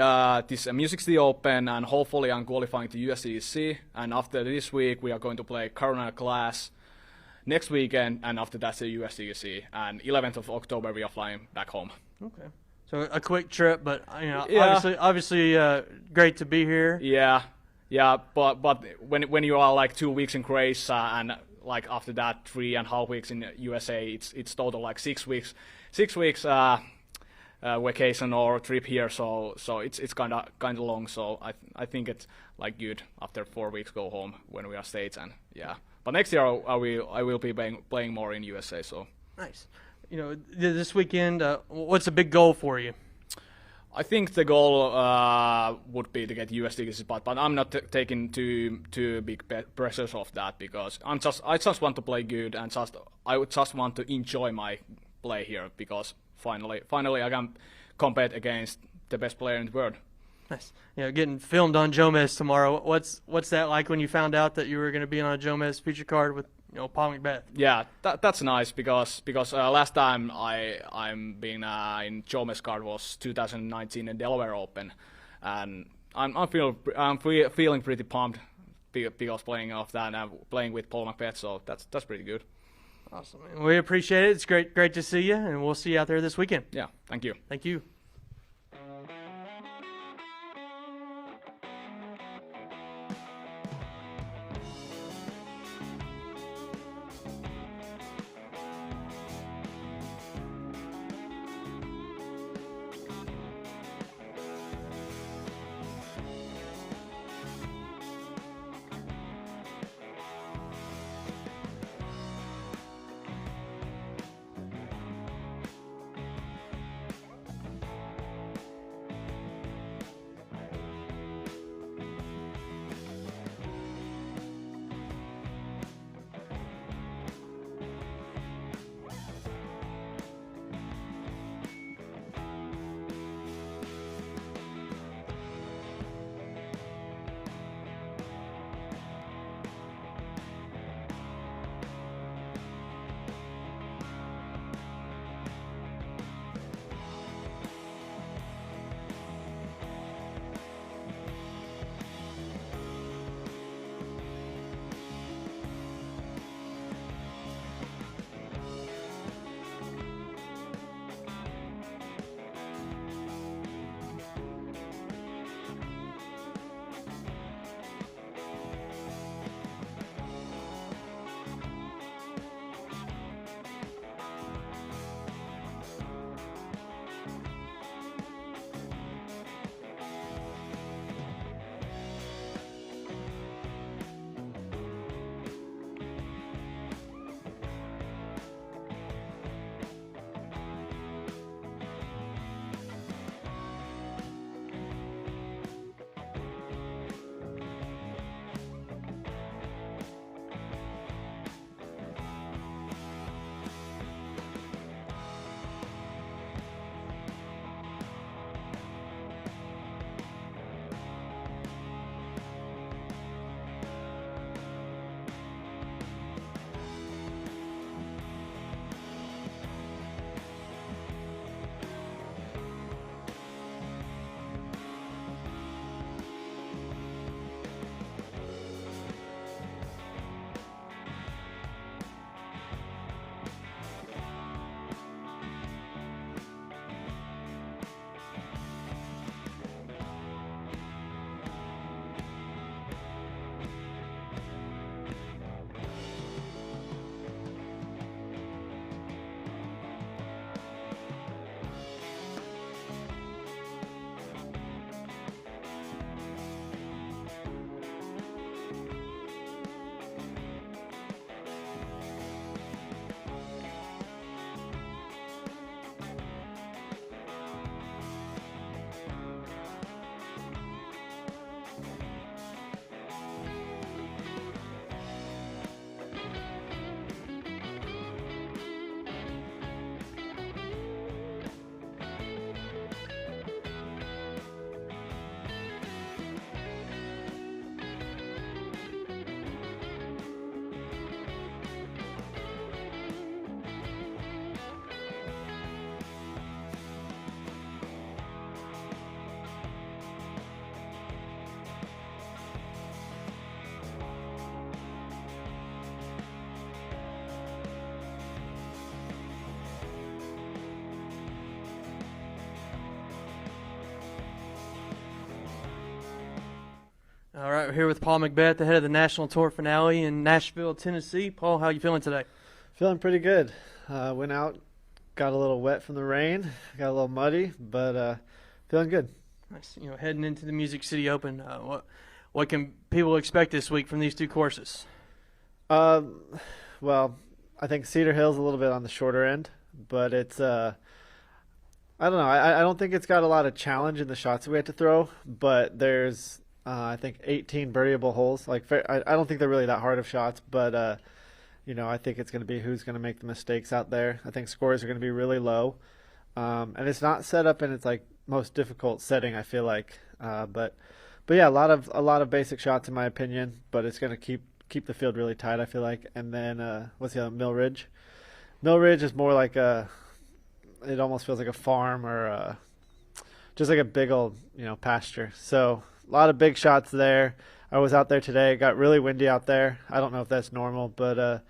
this Music City Open, and hopefully I'm qualifying to USDC. And after this week, we are going to play Carolina Class next weekend, and after that, the USDC. And 11th of October, we are flying back home. Okay. So a quick trip, but you know, obviously, great to be here. Yeah. But when you are like 2 weeks in Croatia and like after that 3.5 weeks in USA, it's total like 6 weeks. 6 weeks. Vacation or trip here, so it's kind of long. So I think it's like good after 4 weeks go home when we are States, and yeah. But next year I will be playing more in USA. So nice. You know, this weekend, what's a big goal for you? I think the goal would be to get USDGC spot, but I'm not taking too big pressures of that because I just want to play good and I would just want to enjoy my play here because finally I can compete against the best player in the world. Nice. Getting filmed on Jomez tomorrow. What's that like when you found out that you were going to be on a Jomez feature card with Paul McBeth? Yeah, that's nice because last time I'm being in Jomez card was 2019 in Delaware Open, and I'm feeling pretty pumped because playing off that and playing with Paul McBeth, so that's pretty good. Awesome. We appreciate it. It's great to see you, and we'll see you out there this weekend. Yeah, thank you. Thank you. All right, we're here with Paul McBeth, the head of the National Tour finale in Nashville, Tennessee. Paul, how are you feeling today? Feeling pretty good. Went out, got a little wet from the rain, got a little muddy, but feeling good. Nice. Heading into the Music City Open, what can people expect this week from these two courses? Well, I think Cedar Hill's a little bit on the shorter end, but it's I don't know. I don't think it's got a lot of challenge in the shots we had to throw, but there's I think 18 birdieable holes. Like I don't think they're really that hard of shots, but I think it's going to be who's going to make the mistakes out there. I think scores are going to be really low, and it's not set up in its like most difficult setting. I feel like, but yeah, a lot of basic shots in my opinion. But it's going to keep the field really tight. I feel like, and then what's the other, Mill Ridge? Mill Ridge is more like it almost feels like a farm or just like a big old pasture. So a lot of big shots there. I was out there today. It got really windy out there. I don't know if that's normal, but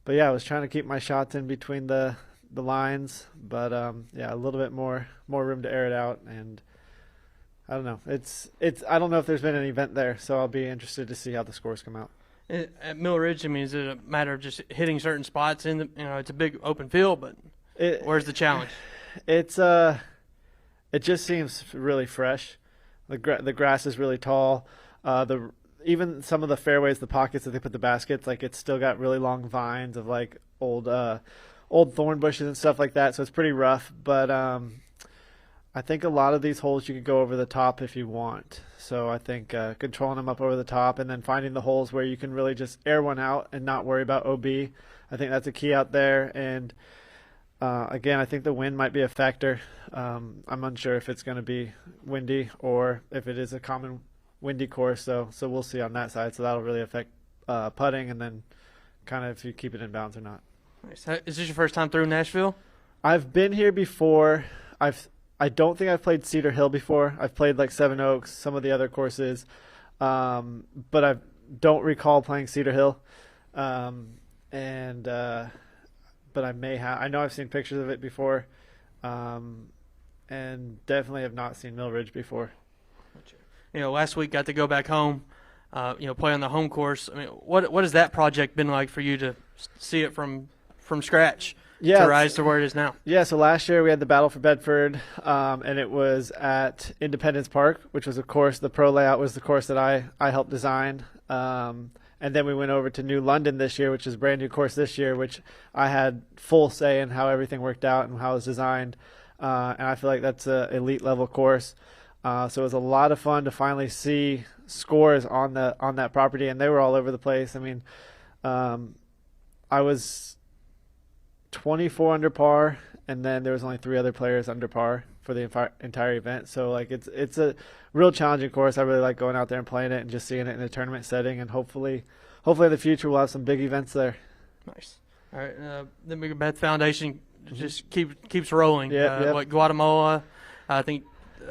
yeah, I was trying to keep my shots in between the lines, but yeah, a little bit more room to air it out, and I don't know. I don't know if there's been an event there, so I'll be interested to see how the scores come out. At Mill Ridge, I mean, is it a matter of just hitting certain spots in the, it's a big open field, but where's the challenge? It just seems really fresh. The grass is really tall. Even some of the fairways, the pockets that they put the baskets, like it's still got really long vines of like old thorn bushes and stuff like that. So it's pretty rough, but I think a lot of these holes you could go over the top if you want. So I think controlling them up over the top and then finding the holes where you can really just air one out and not worry about OB. I think that's a key out there. And again, I think the wind might be a factor. I'm unsure if it's going to be windy or if it is a common windy course. So we'll see on that side. So that'll really affect putting and then kind of if you keep it in bounds or not. Nice. Is this your first time through Nashville? I've been here before. I don't think I've played Cedar Hill before. I've played like Seven Oaks, some of the other courses, but I don't recall playing Cedar Hill. But I may have. I know I've seen pictures of it before, and definitely have not seen Mill Ridge before. Last week got to go back home, play on the home course. I mean, what has that project been like for you to see it from scratch? To rise to where it is now. Yeah, so last year we had the Battle for Bedford, and it was at Independence Park, which was, of course, the pro layout was the course that I helped design. And then we went over to New London this year, which is a brand new course this year, which I had full say in how everything worked out and how it was designed. And I feel like that's an elite level course. So it was a lot of fun to finally see scores on that property, and they were all over the place. I mean, I was 24 under par, and then there was only 3 other players under par for the entire event. So like it's a real challenging course. I really like going out there and playing it and just seeing it in a tournament setting, and hopefully in the future we'll have some big events there. Nice. All right, the McBeth Foundation just keeps rolling. Yeah. Guatemala, I think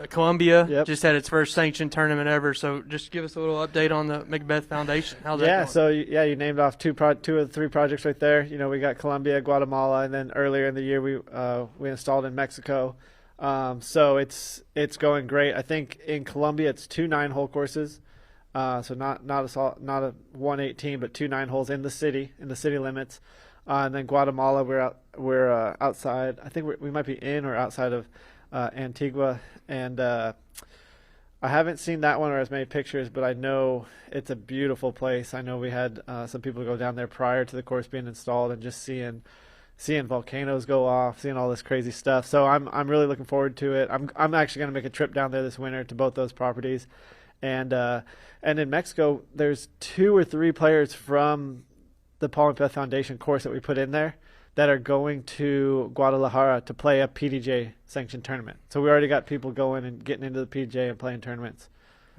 Colombia just had its first sanctioned tournament ever. So just give us a little update on the McBeth Foundation. How's that going? So you named off two of the 3 projects right there. We got Colombia, Guatemala, and then earlier in the year we installed in Mexico. So it's going great. I think in Colombia it's 2 9-hole courses. So not a 118, but 2 9 holes in the city limits. And then Guatemala we're outside. I think we might be in or outside of Antigua, and I haven't seen that one or as many pictures, but I know it's a beautiful place. I know we had some people go down there prior to the course being installed and just seeing volcanoes go off, seeing all this crazy stuff. So I'm really looking forward to it. I'm actually going to make a trip down there this winter to both those properties, and in Mexico there's 2 or 3 players from the Paul McBeth Foundation course that we put in there that are going to Guadalajara to play a PDGA sanctioned tournament. So we already got people going and getting into the PDGA and playing tournaments.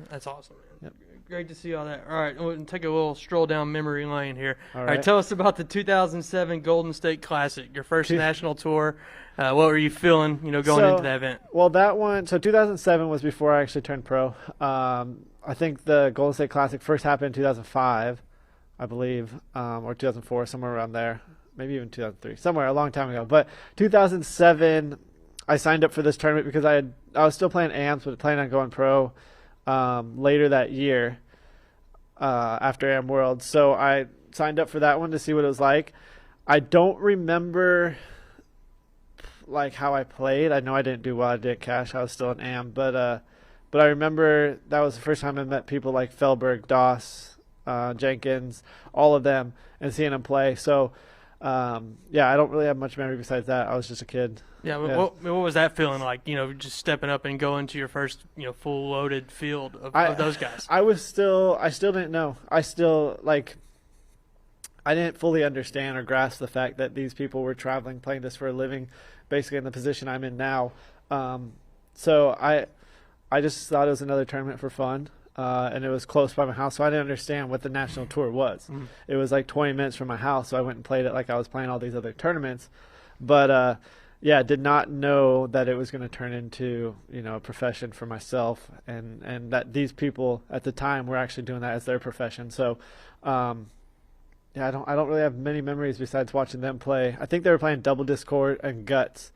That's awesome, man. Yep. Great to see all that. All right, we'll take a little stroll down memory lane here. All right, tell us about the 2007 Golden State Classic, your first national tour. What were you feeling, going into that event? Well, that one, so 2007 was before I actually turned pro. I think the Golden State Classic first happened in 2005, I believe, or 2004, somewhere around there. Maybe even 2003, somewhere a long time ago. But 2007, I signed up for this tournament because I was still playing AMs, but planning on going pro later that year after AM World. So I signed up for that one to see what it was like. I don't remember like how I played. I know I didn't do well. I didn't cash. I was still an AM, but I remember that was the first time I met people like Felberg, Doss, Jenkins, all of them, and seeing them play. So Yeah, I don't really have much memory besides that. I was just a kid. Yeah, Yeah. what was that feeling like? You know, just stepping up and going to your first, you know, full loaded field of those guys. I still didn't know. I didn't fully understand or grasp the fact that these people were traveling, playing this for a living, basically in the position I'm in now. So I just thought it was another tournament for fun. And it was close by my house, so I didn't understand what the national tour was. It was like 20 minutes from my house, so I went and played it like I was playing all these other tournaments. But yeah, did not know that it was going to turn into, you know, a profession for myself, and that these people at the time were actually doing that as their profession. So yeah, I don't really have many memories besides watching them play. I think they were playing double discord and guts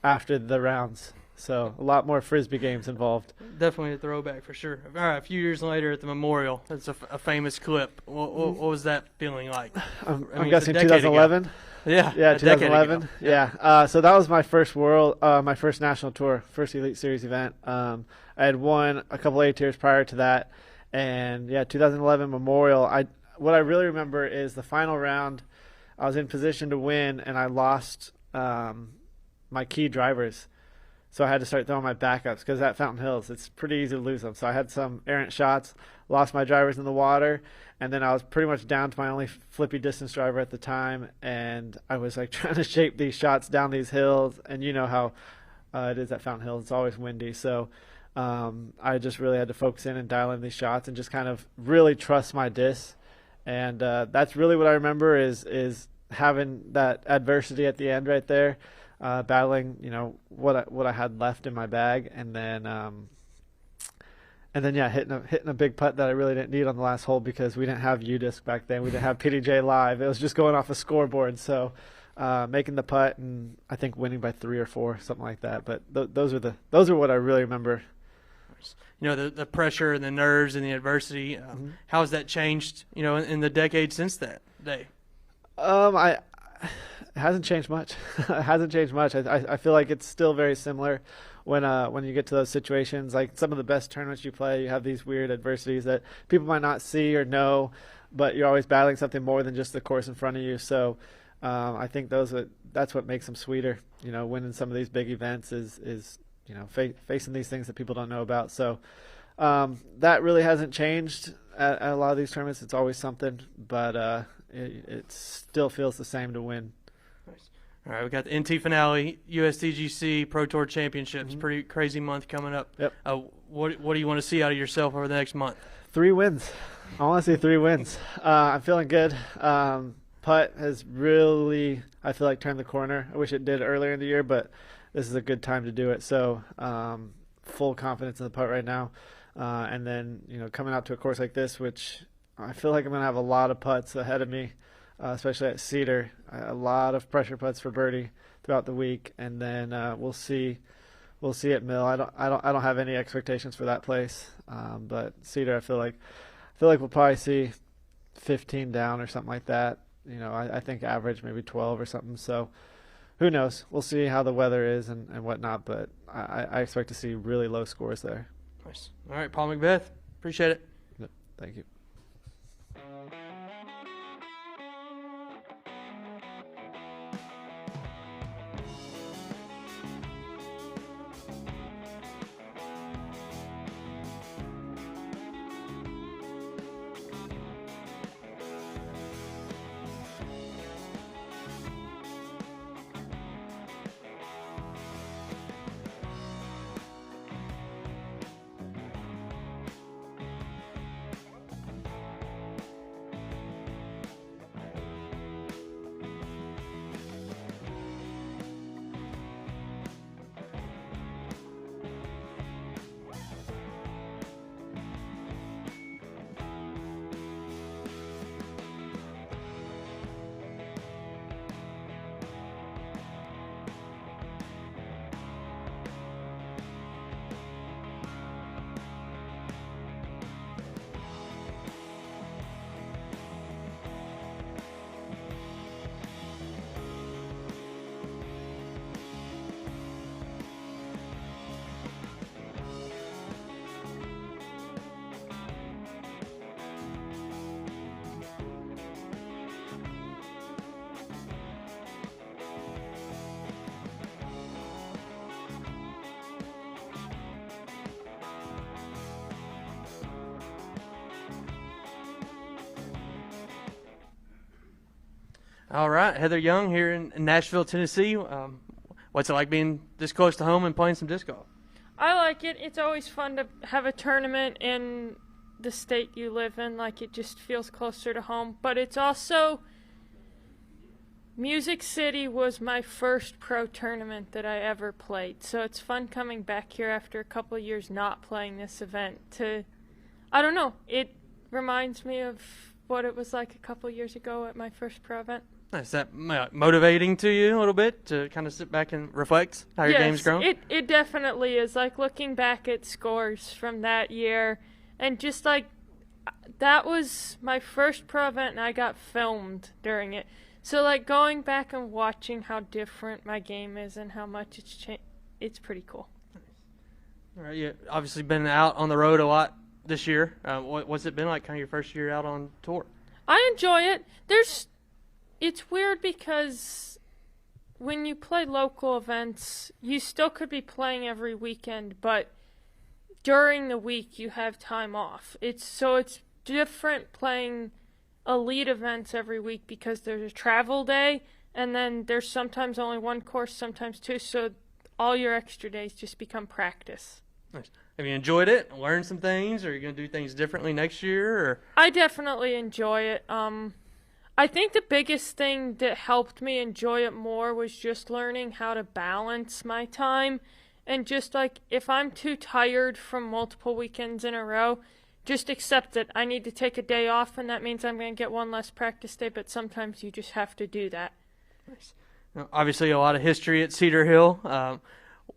after the rounds. So a lot more Frisbee games involved. Definitely a throwback for sure. All right, a few years later at the Memorial, that's a famous clip. What was that feeling like? I'm it's guessing a decade 2011. ago. Yeah, Yeah, a decade 2011. ago. Yeah. So that was my first my first national tour, first Elite Series event. I had won a couple A tiers prior to that, and yeah, 2011 Memorial. What I really remember is the final round. I was in position to win, and I lost my key drivers. So I had to start throwing my backups because at Fountain Hills, it's pretty easy to lose them. So I had some errant shots, lost my drivers in the water, and then I was pretty much down to my only flippy distance driver at the time. And I was like trying to shape these shots down these hills. And you know how it is at Fountain Hills. It's always windy. So I just really had to focus in and dial in these shots and just kind of really trust my disc. And that's really what I remember is having that adversity at the end right there. Battling, you know, what I had left in my bag, and then yeah, hitting a big putt that I really didn't need on the last hole because we didn't have UDisc back then. We didn't have PDGA Live. It was just going off a scoreboard. So making the putt and I think winning by 3 or 4, something like that. But those are what I really remember. You know, the pressure and the nerves and the adversity. How has that changed? You know, in the decade since that day. It hasn't changed much. It hasn't changed much. I feel like it's still very similar when you get to those situations. Like some of the best tournaments you play, you have these weird adversities that people might not see or know, but you're always battling something more than just the course in front of you. So I think that's what makes them sweeter. You know, winning some of these big events is you know, facing these things that people don't know about. So that really hasn't changed at a lot of these tournaments. It's always something, but it still feels the same to win. Nice. All right, we got the NT finale, USDGC Pro Tour Championships. Pretty crazy month coming up. Yep. What do you want to see out of yourself over the next month? 3 wins. I want to see 3 wins. I'm feeling good. Putt has really, I feel like, turned the corner. I wish it did earlier in the year, but this is a good time to do it. So full confidence in the putt right now. And then, you know, coming out to a course like this, which I feel like I'm going to have a lot of putts ahead of me. Especially at Cedar, a lot of pressure putts for birdie throughout the week, and then we'll see at Mill. I don't have any expectations for that place, but Cedar, I feel like we'll probably see 15 down or something like that. You know, I think average maybe 12 or something. So who knows? We'll see how the weather is and whatnot, but I expect to see really low scores there. Nice. All right, Paul McBeth, appreciate it. Yep, thank you. All right, Heather Young here in Nashville, Tennessee. What's it like being this close to home and playing some disc golf? I like it. It's always fun to have a tournament in the state you live in. Like, it just feels closer to home. But it's also, Music City was my first pro tournament that I ever played. So it's fun coming back here after a couple of years not playing this event I don't know, it reminds me of what it was like a couple of years ago at my first pro event. Is that motivating to you a little bit to kind of sit back and reflect how your game's grown? It definitely is. Like, looking back at scores from that year, and just like, that was my first pro event and I got filmed during it. So like, going back and watching how different my game is and how much it's changed, it's pretty cool. All right, you've obviously been out on the road a lot this year. What's it been like, kind of your first year out on tour? I enjoy it. It's weird because when you play local events, you still could be playing every weekend, but during the week you have time off. It's different playing elite events every week because there's a travel day, and then there's sometimes only one course, sometimes two, so all your extra days just become practice. Nice. Have you enjoyed it? Learned some things? Or are you going to do things differently next year? Or? I definitely enjoy it. I think the biggest thing that helped me enjoy it more was just learning how to balance my time. And just like, if I'm too tired from multiple weekends in a row, just accept that I need to take a day off, and that means I'm going to get one less practice day, but sometimes you just have to do that. Nice. Now, obviously, a lot of history at Cedar Hill.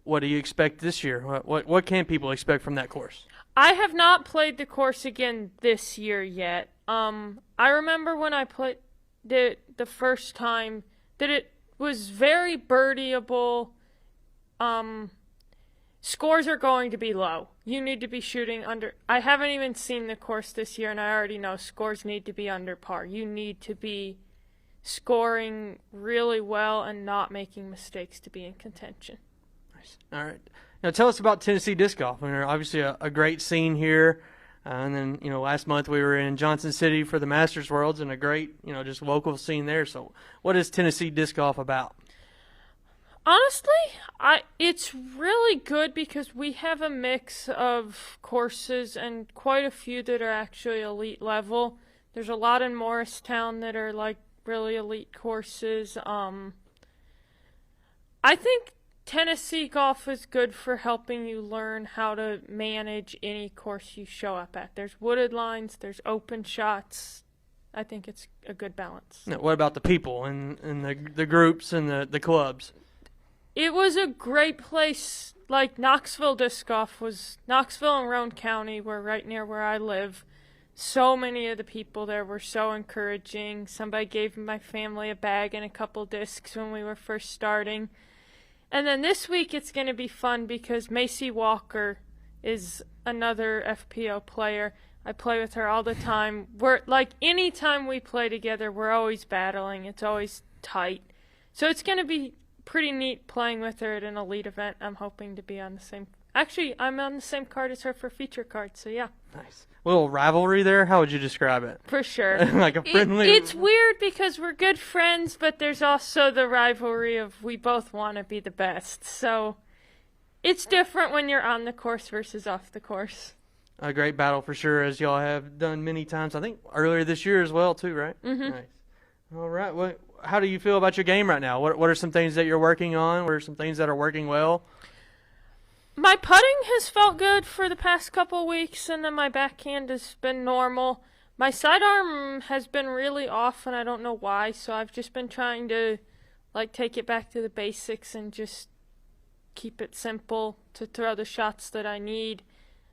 What do you expect this year? What can people expect from that course? I have not played the course again this year yet. I remember when I played the first time that it was very birdieable. Scores are going to be low. You need to be shooting under. I haven't even seen the course this year, and I already know scores need to be under par. You need to be scoring really well and not making mistakes to be in contention. Nice. All right. Now tell us about Tennessee Disc Golf. I mean, obviously a great scene here. And then, last month we were in Johnson City for the Masters Worlds, and a great, just local scene there. So what is Tennessee Disc Golf about? Honestly, it's really good because we have a mix of courses and quite a few that are actually elite level. There's a lot in Morristown that are like really elite courses. I think Tennessee golf is good for helping you learn how to manage any course you show up at. There's wooded lines, there's open shots. I think it's a good balance. Now, what about the people and the groups and the clubs? It was a great place. Like, Knoxville Disc Golf Knoxville and Roane County were right near where I live. So many of the people there were so encouraging. Somebody gave my family a bag and a couple discs when we were first starting. And then this week it's going to be fun because Macy Walker is another FPO player. I play with her all the time. Anytime we play together, we're always battling. It's always tight. So it's going to be pretty neat playing with her at an elite event. I'm hoping to be on the same. Actually, I'm on the same card as her for feature card, so yeah. Nice. A little rivalry there? How would you describe it? For sure. Like a friendly. It's weird because we're good friends, but there's also the rivalry of we both want to be the best. So it's different when you're on the course versus off the course. A great battle for sure, as y'all have done many times. I think earlier this year as well, too, right? Mm-hmm. Nice. All right. How do you feel about your game right now? What are some things that you're working on? What are some things that are working well? My putting has felt good for the past couple weeks, and then my backhand has been normal. My sidearm has been really off, and I don't know why, so I've just been trying to take it back to the basics and just keep it simple to throw the shots that I need,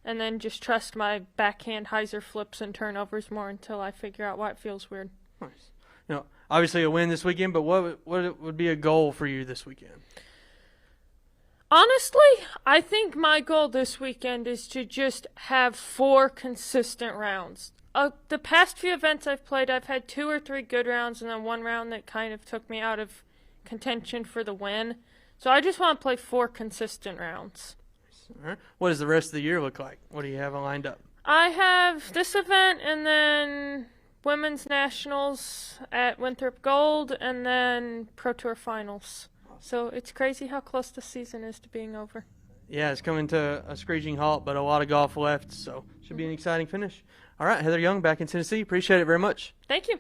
and then just trust my backhand hyzer flips and turnovers more until I figure out why it feels weird. Nice. Obviously a win this weekend, but what would be a goal for you this weekend? Honestly, I think my goal this weekend is to just have 4 consistent rounds. The past few events I've played, I've had 2 or 3 good rounds and then 1 round that kind of took me out of contention for the win. So I just want to play 4 consistent rounds. All right. What does the rest of the year look like? What do you have lined up? I have this event and then Women's Nationals at Winthrop Gold, and then Pro Tour Finals. So it's crazy how close the season is to being over. Yeah, it's coming to a screeching halt, but a lot of golf left, so should be an exciting finish. All right, Heather Young back in Tennessee. Appreciate it very much. Thank you.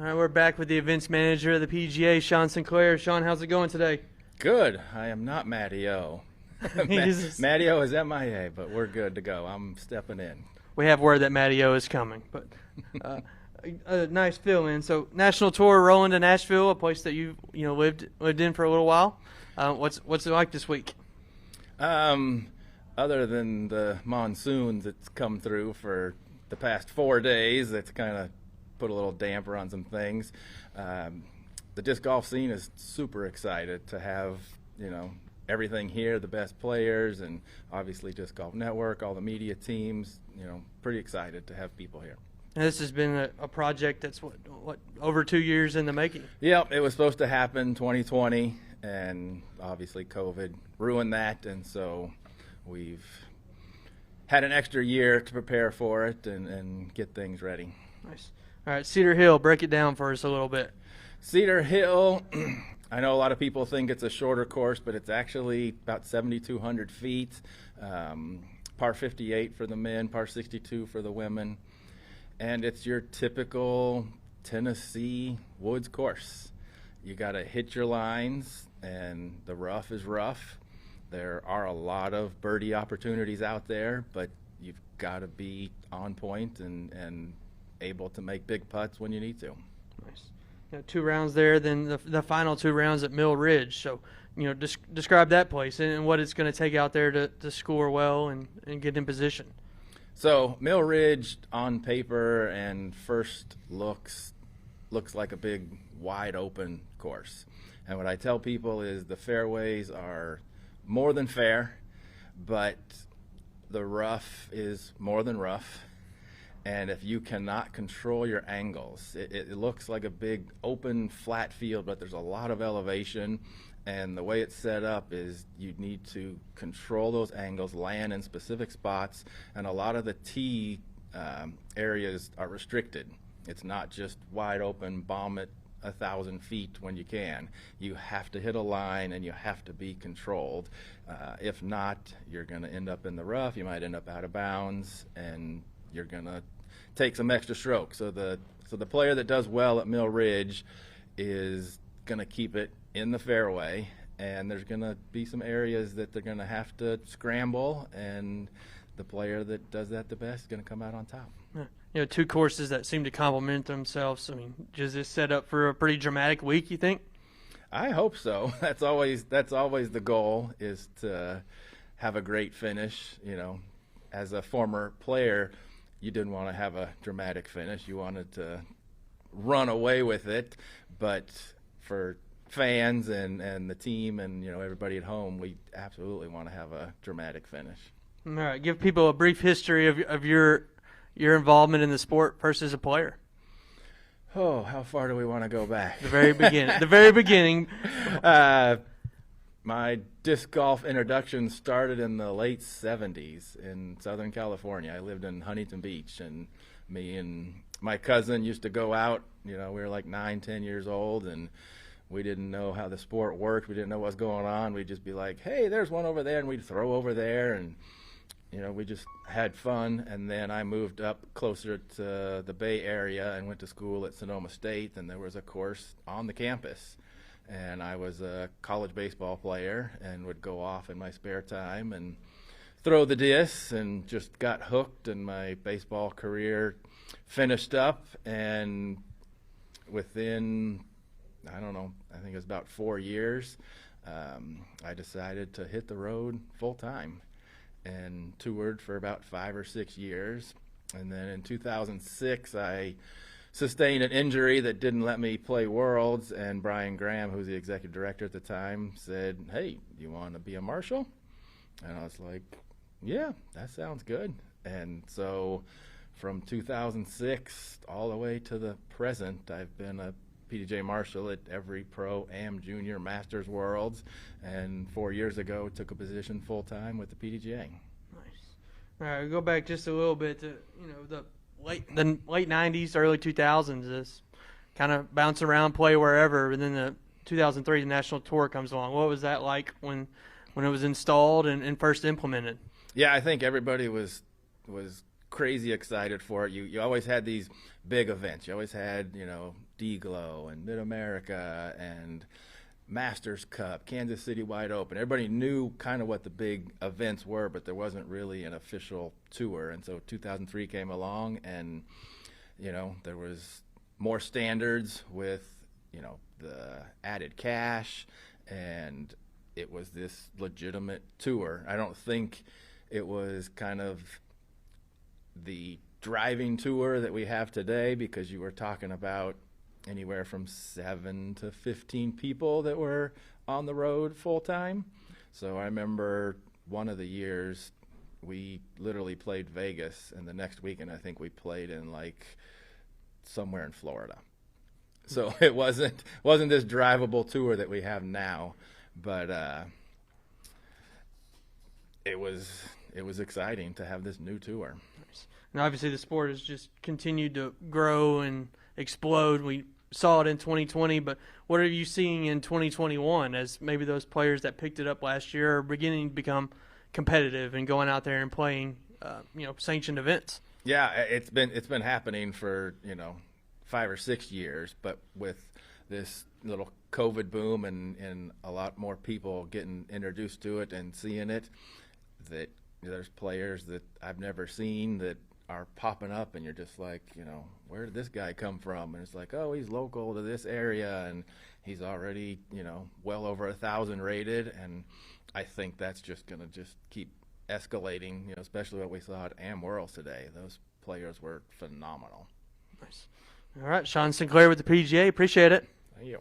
All right, we're back with the events manager of the PDGA, Sean Sinclair. Sean, how's it going today? Good. I am not Matty O. Matty O is MIA, but we're good to go. I'm stepping in. We have word that Matty O is coming, but a nice fill-in. So, national tour rolling to Nashville, a place that you lived in for a little while. What's it like this week? Other than the monsoons that's come through for the past 4 days, that's kind of put a little damper on some things. The disc golf scene is super excited to have, everything here, the best players, and obviously Disc Golf Network, all the media teams, pretty excited to have people here. And this has been a project that's, what, over 2 years in the making? Yep, it was supposed to happen 2020, and obviously COVID ruined that, and so we've had an extra year to prepare for it and get things ready. Nice. All right, Cedar Hill, break it down for us a little bit. Cedar Hill, I know a lot of people think it's a shorter course, but it's actually about 7,200 feet. Par 58 for the men, par 62 for the women. And it's your typical Tennessee woods course. You got to hit your lines, and the rough is rough. There are a lot of birdie opportunities out there, but you've got to be on point and able to make big putts when you need to. Nice. 2 rounds there, then the final 2 rounds at Mill Ridge. So, describe that place and what it's going to take out there to score well and get in position. So Mill Ridge on paper and first looks like a big wide open course. And what I tell people is the fairways are more than fair, but the rough is more than rough. And if you cannot control your angles, it looks like a big open flat field, but there's a lot of elevation. And the way it's set up is you need to control those angles, land in specific spots, and a lot of the tee areas are restricted. It's not just wide open, bomb it 1,000 feet when you can. You have to hit a line and you have to be controlled. If not, you're going to end up in the rough. You might end up out of bounds, and you're going to take some extra strokes. So the player that does well at Mill Ridge is going to keep it in the fairway, and there's going to be some areas that they're going to have to scramble, and the player that does that the best is going to come out on top. 2 courses that seem to complement themselves. I mean, is this set up for a pretty dramatic week, you think? I hope so. That's always the goal, is to have a great finish. As a former player, you didn't want to have a dramatic finish. You wanted to run away with it, but for fans and the team and everybody at home, we absolutely want to have a dramatic finish. All right, give people a brief history of your involvement in the sport versus a player. Oh, how far do we want to go back? The very beginning. The very beginning. My disc golf introduction started in the late 70s in Southern California. I lived in Huntington Beach, and me and my cousin used to go out. We were like 9, 10 years old, and we didn't know how the sport worked. We didn't know what was going on. We'd just be like, hey, there's one over there, and we'd throw over there, and we just had fun. And then I moved up closer to the Bay Area and went to school at Sonoma State, and there was a course on the campus. And I was a college baseball player and would go off in my spare time and throw the discs, and just got hooked, and my baseball career finished up. And within, I think it was about 4 years, I decided to hit the road full time and toured for about 5 or 6 years. And then in 2006, I sustained an injury that didn't let me play Worlds, and Brian Graham, who's the executive director at the time, said, hey, you want to be a marshal? And I was like, yeah, that sounds good. And so from 2006 all the way to the present, I've been a PDGA marshal at every pro, am, junior, masters, Worlds, and 4 years ago took a position full-time with the PDGA. Nice. All right, we'll go back just a little bit to, the late 90s, early 2000s, is kind of bounce around, play wherever, and then the 2003 national tour comes along. What was that like when it was installed and first implemented? Yeah, I think everybody was crazy excited for it. You always had these big events. You always had, D-Glow and Mid-America and Masters Cup, Kansas City Wide Open. Everybody knew kind of what the big events were, but there wasn't really an official tour. And so 2003 came along, and, there was more standards with, the added cash, and it was this legitimate tour. I don't think it was kind of the driving tour that we have today, because you were talking about anywhere from 7 to 15 people that were on the road full time. So I remember one of the years we literally played Vegas, and the next weekend I think we played in somewhere in Florida. So it wasn't this drivable tour that we have now, but it was exciting to have this new tour. And obviously the sport has just continued to grow and explode. We saw it in 2020, but what are you seeing in 2021 as maybe those players that picked it up last year are beginning to become competitive and going out there and playing, sanctioned events? Yeah, it's been happening for 5 or 6 years, but with this little COVID boom and a lot more people getting introduced to it and seeing it, that there's players that I've never seen that are popping up, and you're just like, where did this guy come from? And it's like, oh, he's local to this area, and he's already, well over 1,000 rated, and I think that's just going to just keep escalating, especially what we saw at Am Worlds today. Those players were phenomenal. Nice. All right, Sean Sinclair with the PDGA. Appreciate it. Thank you.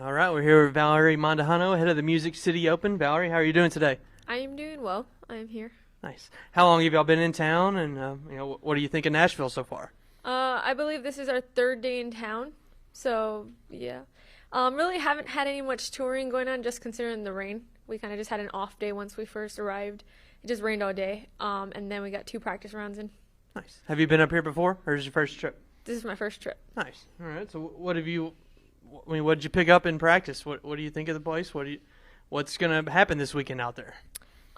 All right, we're here with Valerie Mandejano, head of the Music City Open. Valerie, how are you doing today? I am doing well. I am here. Nice. How long have y'all been in town, and what do you think of Nashville so far? I believe this is our 3rd day in town, so yeah. Really haven't had any much touring going on, just considering the rain. We kind of just had an off day once we first arrived. It just rained all day, and then we got 2 practice rounds in. Nice. Have you been up here before, or is this your first trip? This is my first trip. Nice. All right. So what did you pick up in practice? What do you think of the place? What's going to happen this weekend out there?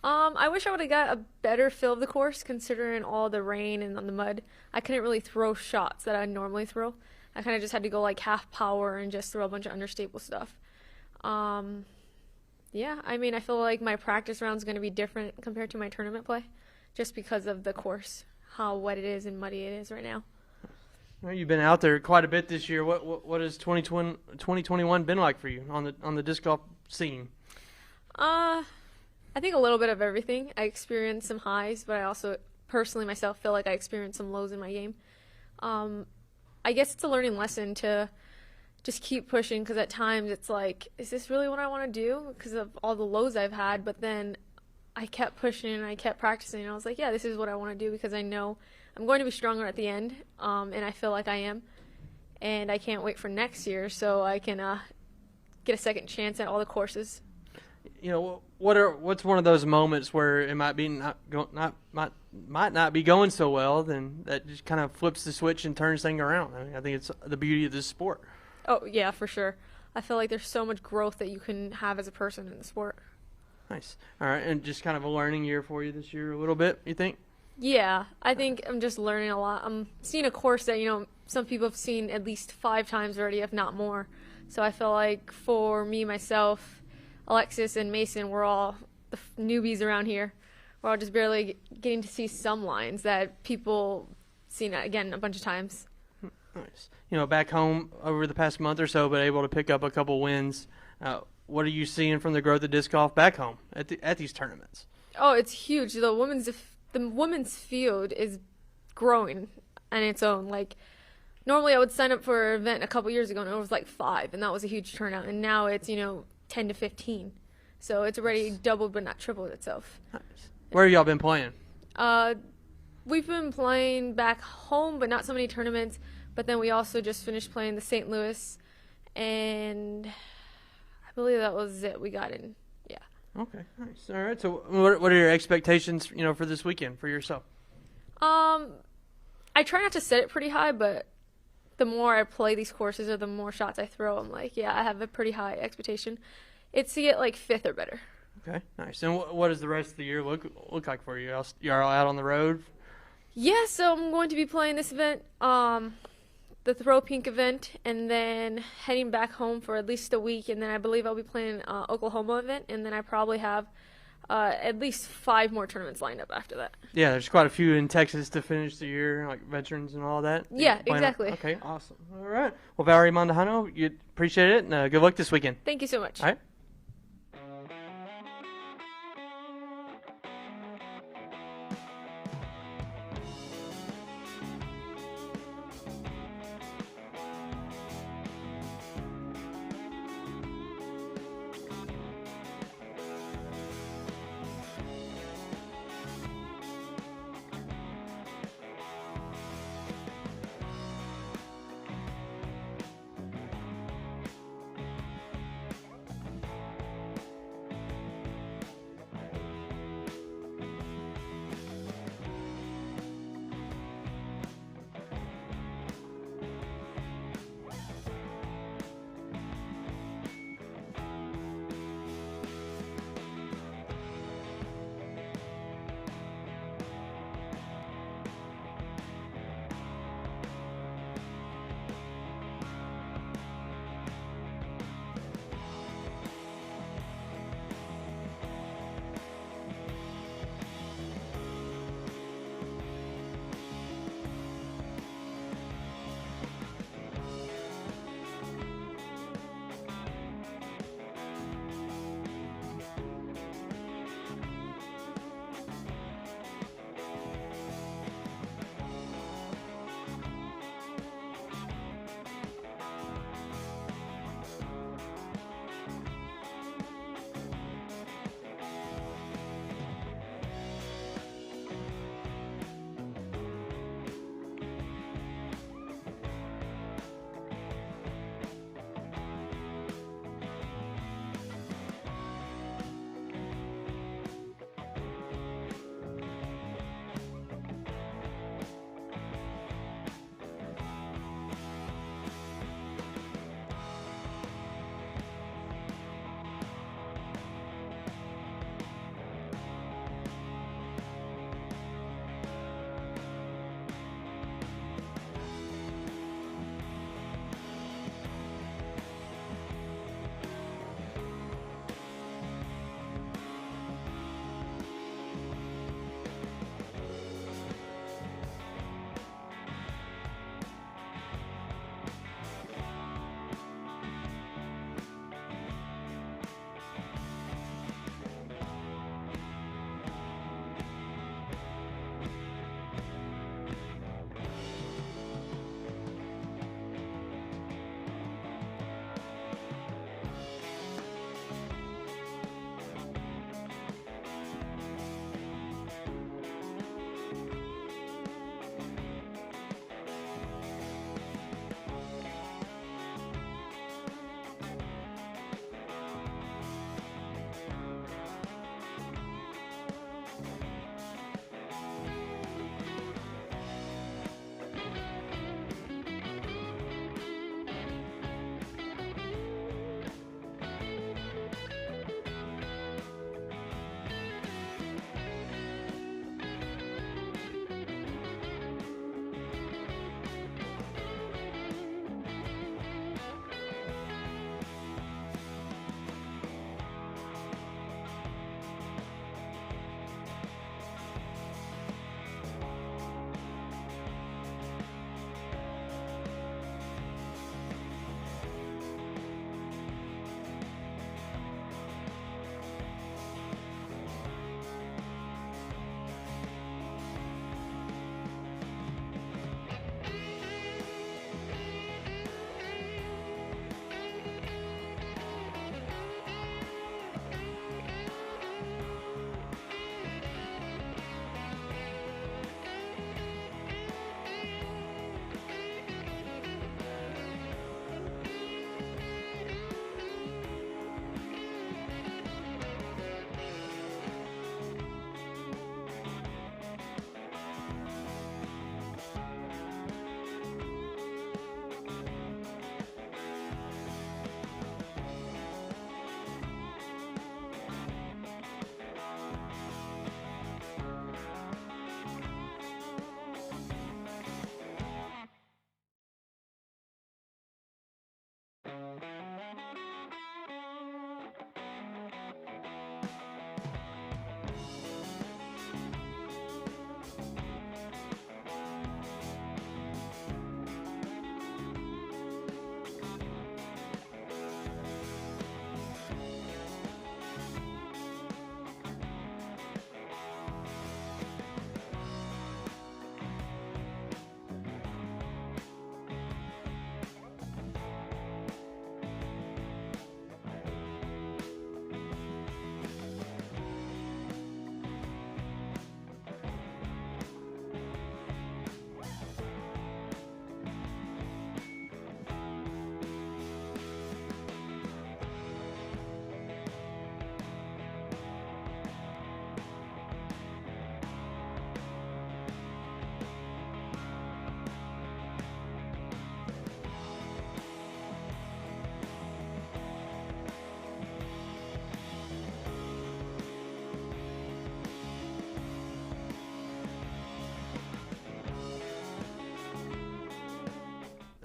I wish I would have got a better feel of the course, considering all the rain and on the mud. I couldn't really throw shots that I normally throw. I kind of just had to go half power and just throw a bunch of understaple stuff. Yeah, I feel like my practice round's going to be different compared to my tournament play, just because of the course, how wet it is and muddy it is right now. Well, you've been out there quite a bit this year. What has 2021 been like for you on the disc golf scene? I think a little bit of everything. I experienced some highs, but I also personally myself feel like I experienced some lows in my game. I guess it's a learning lesson to just keep pushing, because at times it's like, is this really what I want to do? Because of all the lows I've had, but then I kept pushing and I kept practicing, and I was like, yeah, this is what I want to do, because I know I'm going to be stronger at the end, and I feel like I am, and I can't wait for next year so I can get a second chance at all the courses. What's one of those moments where it might not be going so well, then that just kind of flips the switch and turns things around? I think it's the beauty of this sport. Oh yeah, for sure. I feel like there's so much growth that you can have as a person in the sport. Nice. All right, and just kind of a learning year for you this year a little bit, you think? Yeah, I think I'm just learning a lot. I'm seeing a course that, some people have seen at least 5 times already, if not more. So I feel like for me, myself, Alexis, and Mason, we're all the newbies around here. We're all just barely getting to see some lines that people seen, again, a bunch of times. Nice. Back home over the past month or so, but able to pick up a couple wins. What are you seeing from the growth of disc golf back home at these tournaments? Oh, it's huge. The women's field is growing on its own. Like, normally I would sign up for an event a couple years ago, and it was like 5, and that was a huge turnout. And now it's 10 to 15, so it's already doubled but not tripled itself. Nice. Where have y'all been playing? We've been playing back home, but not so many tournaments. But then we also just finished playing the St. Louis, and I believe that was it. We got in. Yeah. Okay, nice. All right. So, what are your expectations, for this weekend for yourself? I try not to set it pretty high, but the more I play these courses or the more shots I throw, I'm like, yeah, I have a pretty high expectation. It's to get like 5th or better. Okay, nice. And what does the rest of the year look like for you? You're all out on the road? Yeah, so I'm going to be playing this event, the Throw Pink event, and then heading back home for at least a week, and then I believe I'll be playing Oklahoma event, and then I probably have at least 5 more tournaments lined up after that. Yeah, there's quite a few in Texas to finish the year, like veterans and all that. Yeah, exactly. Okay, awesome. All right. Well, Valerie Mandejano, you appreciate it, and good luck this weekend. Thank you so much. All right.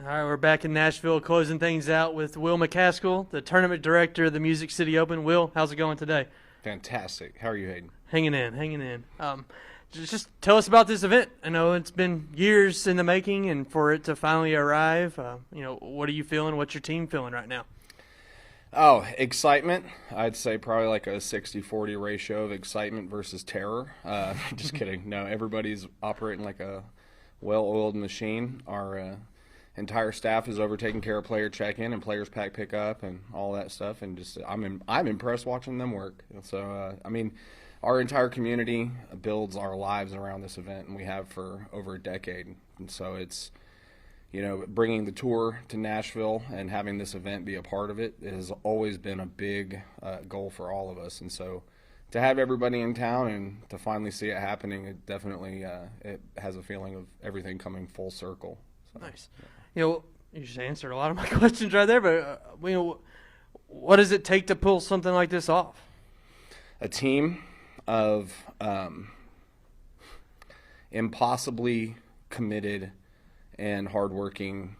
All right, we're back in Nashville, closing things out with Wil McKaskle, the tournament director of the Music City Open. Will, how's it going today? Fantastic. How are you, Hayden? Hanging in. Just tell us about this event. I know it's been years in the making, and for it to finally arrive, what are you feeling? What's your team feeling right now? Oh, excitement. I'd say probably like a 60-40 ratio of excitement versus terror. Just kidding. No, everybody's operating like a well-oiled machine. Our entire staff is over taking care of player check-in and players pack pick-up and all that stuff. And just I'm impressed watching them work. So, our entire community builds our lives around this event, and we have for over a decade. And so it's, bringing the tour to Nashville and having this event be a part of it has always been a big goal for all of us. And so to have everybody in town and to finally see it happening, it definitely it has a feeling of everything coming full circle. So, nice. You just answered a lot of my questions right there, but what does it take to pull something like this off? A team of impossibly committed and hardworking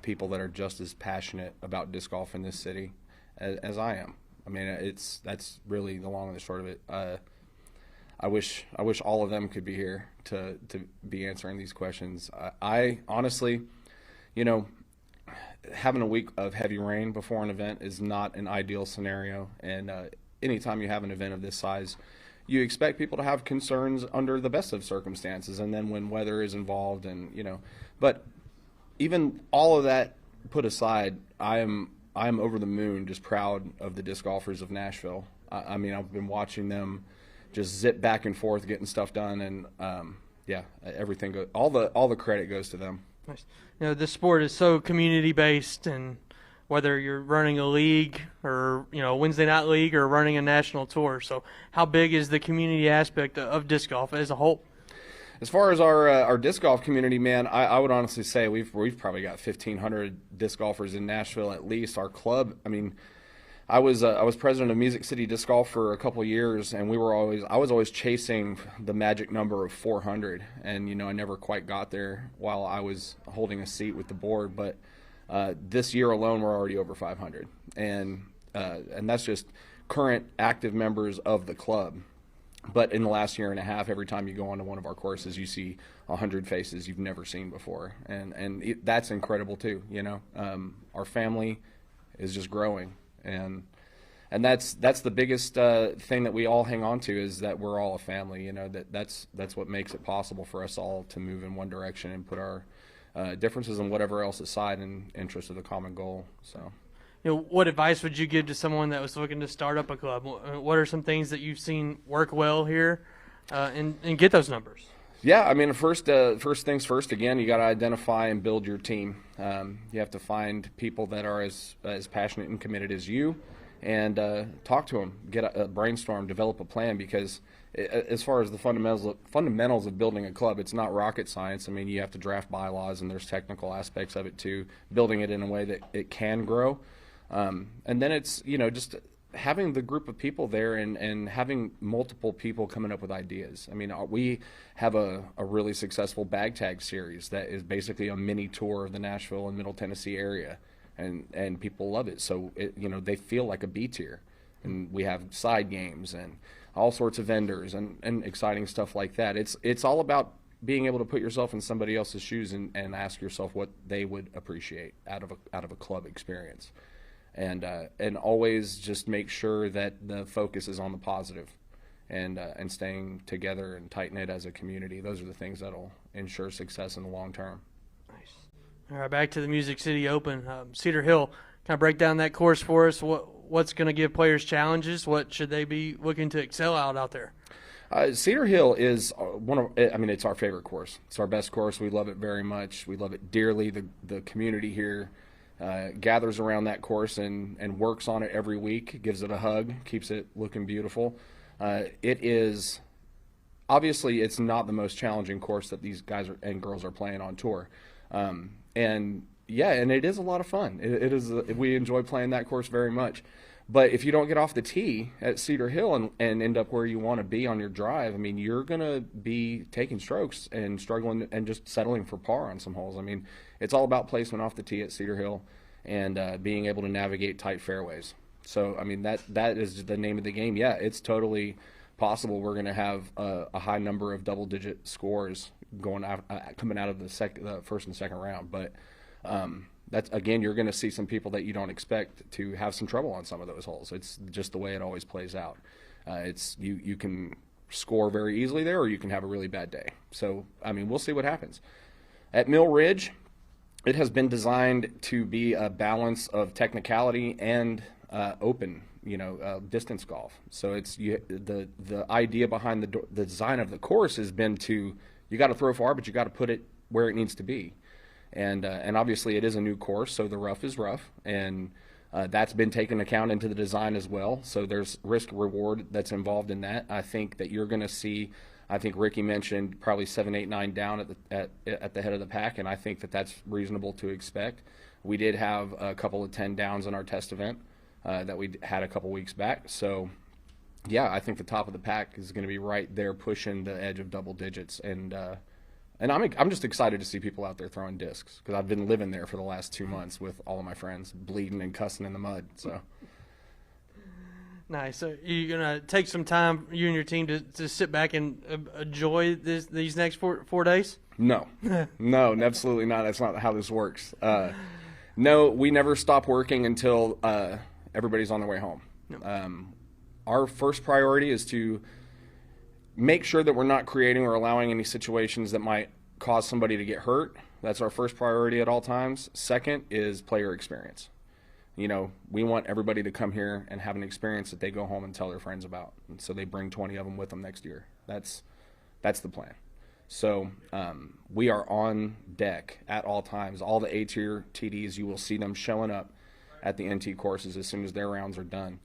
people that are just as passionate about disc golf in this city as I am. I mean, that's really the long and the short of it. I wish all of them could be here to be answering these questions. I honestly, having a week of heavy rain before an event is not an ideal scenario. And anytime you have an event of this size, you expect people to have concerns under the best of circumstances, and then when weather is involved, and but even all of that put aside, I'm over the moon, just proud of the disc golfers of Nashville. I mean, I've been watching them just zip back and forth, getting stuff done, and everything goes. All the credit goes to them. Nice. This sport is so community based, and whether you're running a league or a Wednesday night league or running a national tour. So how big is the community aspect of disc golf as a whole? As far as our disc golf community, man, I would honestly say we've probably got 1,500 disc golfers in Nashville at least. Our club, I mean, I was president of Music City Disc Golf for a couple of years, and I was always chasing the magic number of 400, and I never quite got there while I was holding a seat with the board, but this year alone, we're already over 500, and that's just current active members of the club. But in the last year and a half, every time you go onto one of our courses, you see 100 faces you've never seen before, and that's incredible too. Our family is just growing, and that's the biggest thing that we all hang on to, is that we're all a family. That's what makes it possible for us all to move in one direction and put our differences and whatever else aside in interest of the common goal. So, what advice would you give to someone that was looking to start up a club? What are some things that you've seen work well here and get those numbers? Yeah, I mean, first things first. Again, you got to identify and build your team. You have to find people that are as passionate and committed as you, and talk to them, get a brainstorm, develop a plan, because as far as the fundamentals of building a club, it's not rocket science. I mean, you have to draft bylaws, and there's technical aspects of it too, building it in a way that it can grow. And then it's, just having the group of people there and having multiple people coming up with ideas. I mean, we have a really successful bag tag series that is basically a mini tour of the Nashville and Middle Tennessee area, and people love it. So, they feel like a B tier. And we have side games and all sorts of vendors and exciting stuff like that. It's all about being able to put yourself in somebody else's shoes and ask yourself what they would appreciate out of a club experience. And always just make sure that the focus is on the positive, and staying together and tight-knit as a community. Those are the things that'll ensure success in the long term. Nice. All right, back to the Music City Open. Cedar Hill, kind of break down that course for us. What's going to give players challenges? What should they be looking to excel out there? Cedar Hill is it's our favorite course. It's our best course. We love it very much. We love it dearly. The community here gathers around that course and works on it every week, gives it a hug, keeps it looking beautiful. It is, obviously, it's not the most challenging course that these guys and girls are playing on tour. And it is a lot of fun. It is. We enjoy playing that course very much. But if you don't get off the tee at Cedar Hill and end up where you want to be on your drive, I mean, you're going to be taking strokes and struggling and just settling for par on some holes. I mean, it's all about placement off the tee at Cedar Hill and being able to navigate tight fairways. So, I mean, that is the name of the game. Yeah, it's totally possible we're going to have a high number of double-digit scores coming out of the first and second round. But that's, again, you're going to see some people that you don't expect to have some trouble on some of those holes. It's just the way it always plays out. You can score very easily there, or you can have a really bad day. So, I mean, we'll see what happens. At Mill Ridge, it has been designed to be a balance of technicality and open, distance golf. So it's the idea behind the design of the course has been you got to throw far, but you got to put it where it needs to be. And obviously it is a new course, so the rough is rough, and that's been taken account into the design as well. So there's risk reward that's involved in that. I think that you're going to see. I think Ricky mentioned probably 7, 8, 9 down at the head of the pack, and I think that's reasonable to expect. We did have a couple of 10 downs in our test event that we had a couple weeks back. So, yeah, I think the top of the pack is going to be right there pushing the edge of double digits, and I'm just excited to see people out there throwing discs because I've been living there for the last 2 months with all of my friends, bleeding and cussing in the mud. So. Nice. So you're gonna take some time, you and your team, to sit back and enjoy these next four days? No, no, absolutely not. That's not how this works. No, we never stop working until everybody's on their way home. No. Our first priority is to make sure that we're not creating or allowing any situations that might cause somebody to get hurt. That's our first priority at all times. Second is player experience. We want everybody to come here and have an experience that they go home and tell their friends about. And so they bring 20 of them with them next year. That's the plan. So we are on deck at all times. All the A-tier TDs, you will see them showing up at the NT courses as soon as their rounds are done.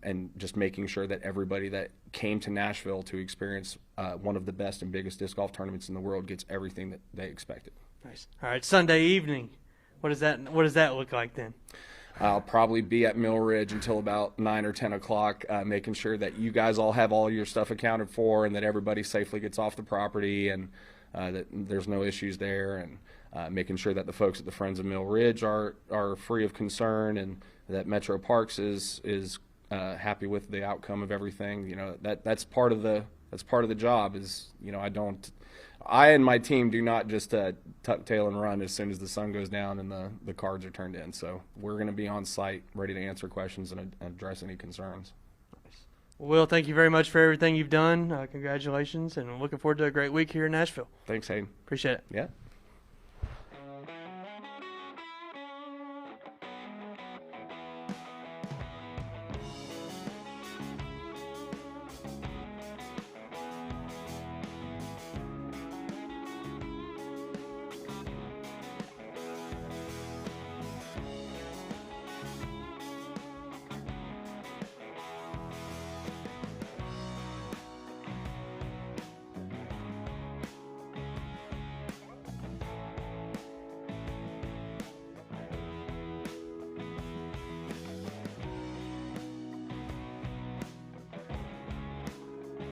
And just making sure that everybody that came to Nashville to experience one of the best and biggest disc golf tournaments in the world gets everything that they expected. Nice. All right, Sunday evening. What does that look like then? I'll probably be at Mill Ridge until about 9 or 10 o'clock, making sure that you guys all have all your stuff accounted for and that everybody safely gets off the property and that there's no issues there, and making sure that the folks at the Friends of Mill Ridge are free of concern and that Metro Parks is happy with the outcome of everything. That's part of the job. Is I and my team do not just tuck tail and run as soon as the sun goes down and the cards are turned in. So we're going to be on site, ready to answer questions and address any concerns. Well, Will, thank you very much for everything you've done. Congratulations, and looking forward to a great week here in Nashville. Thanks, Hayden. Appreciate it. Yeah.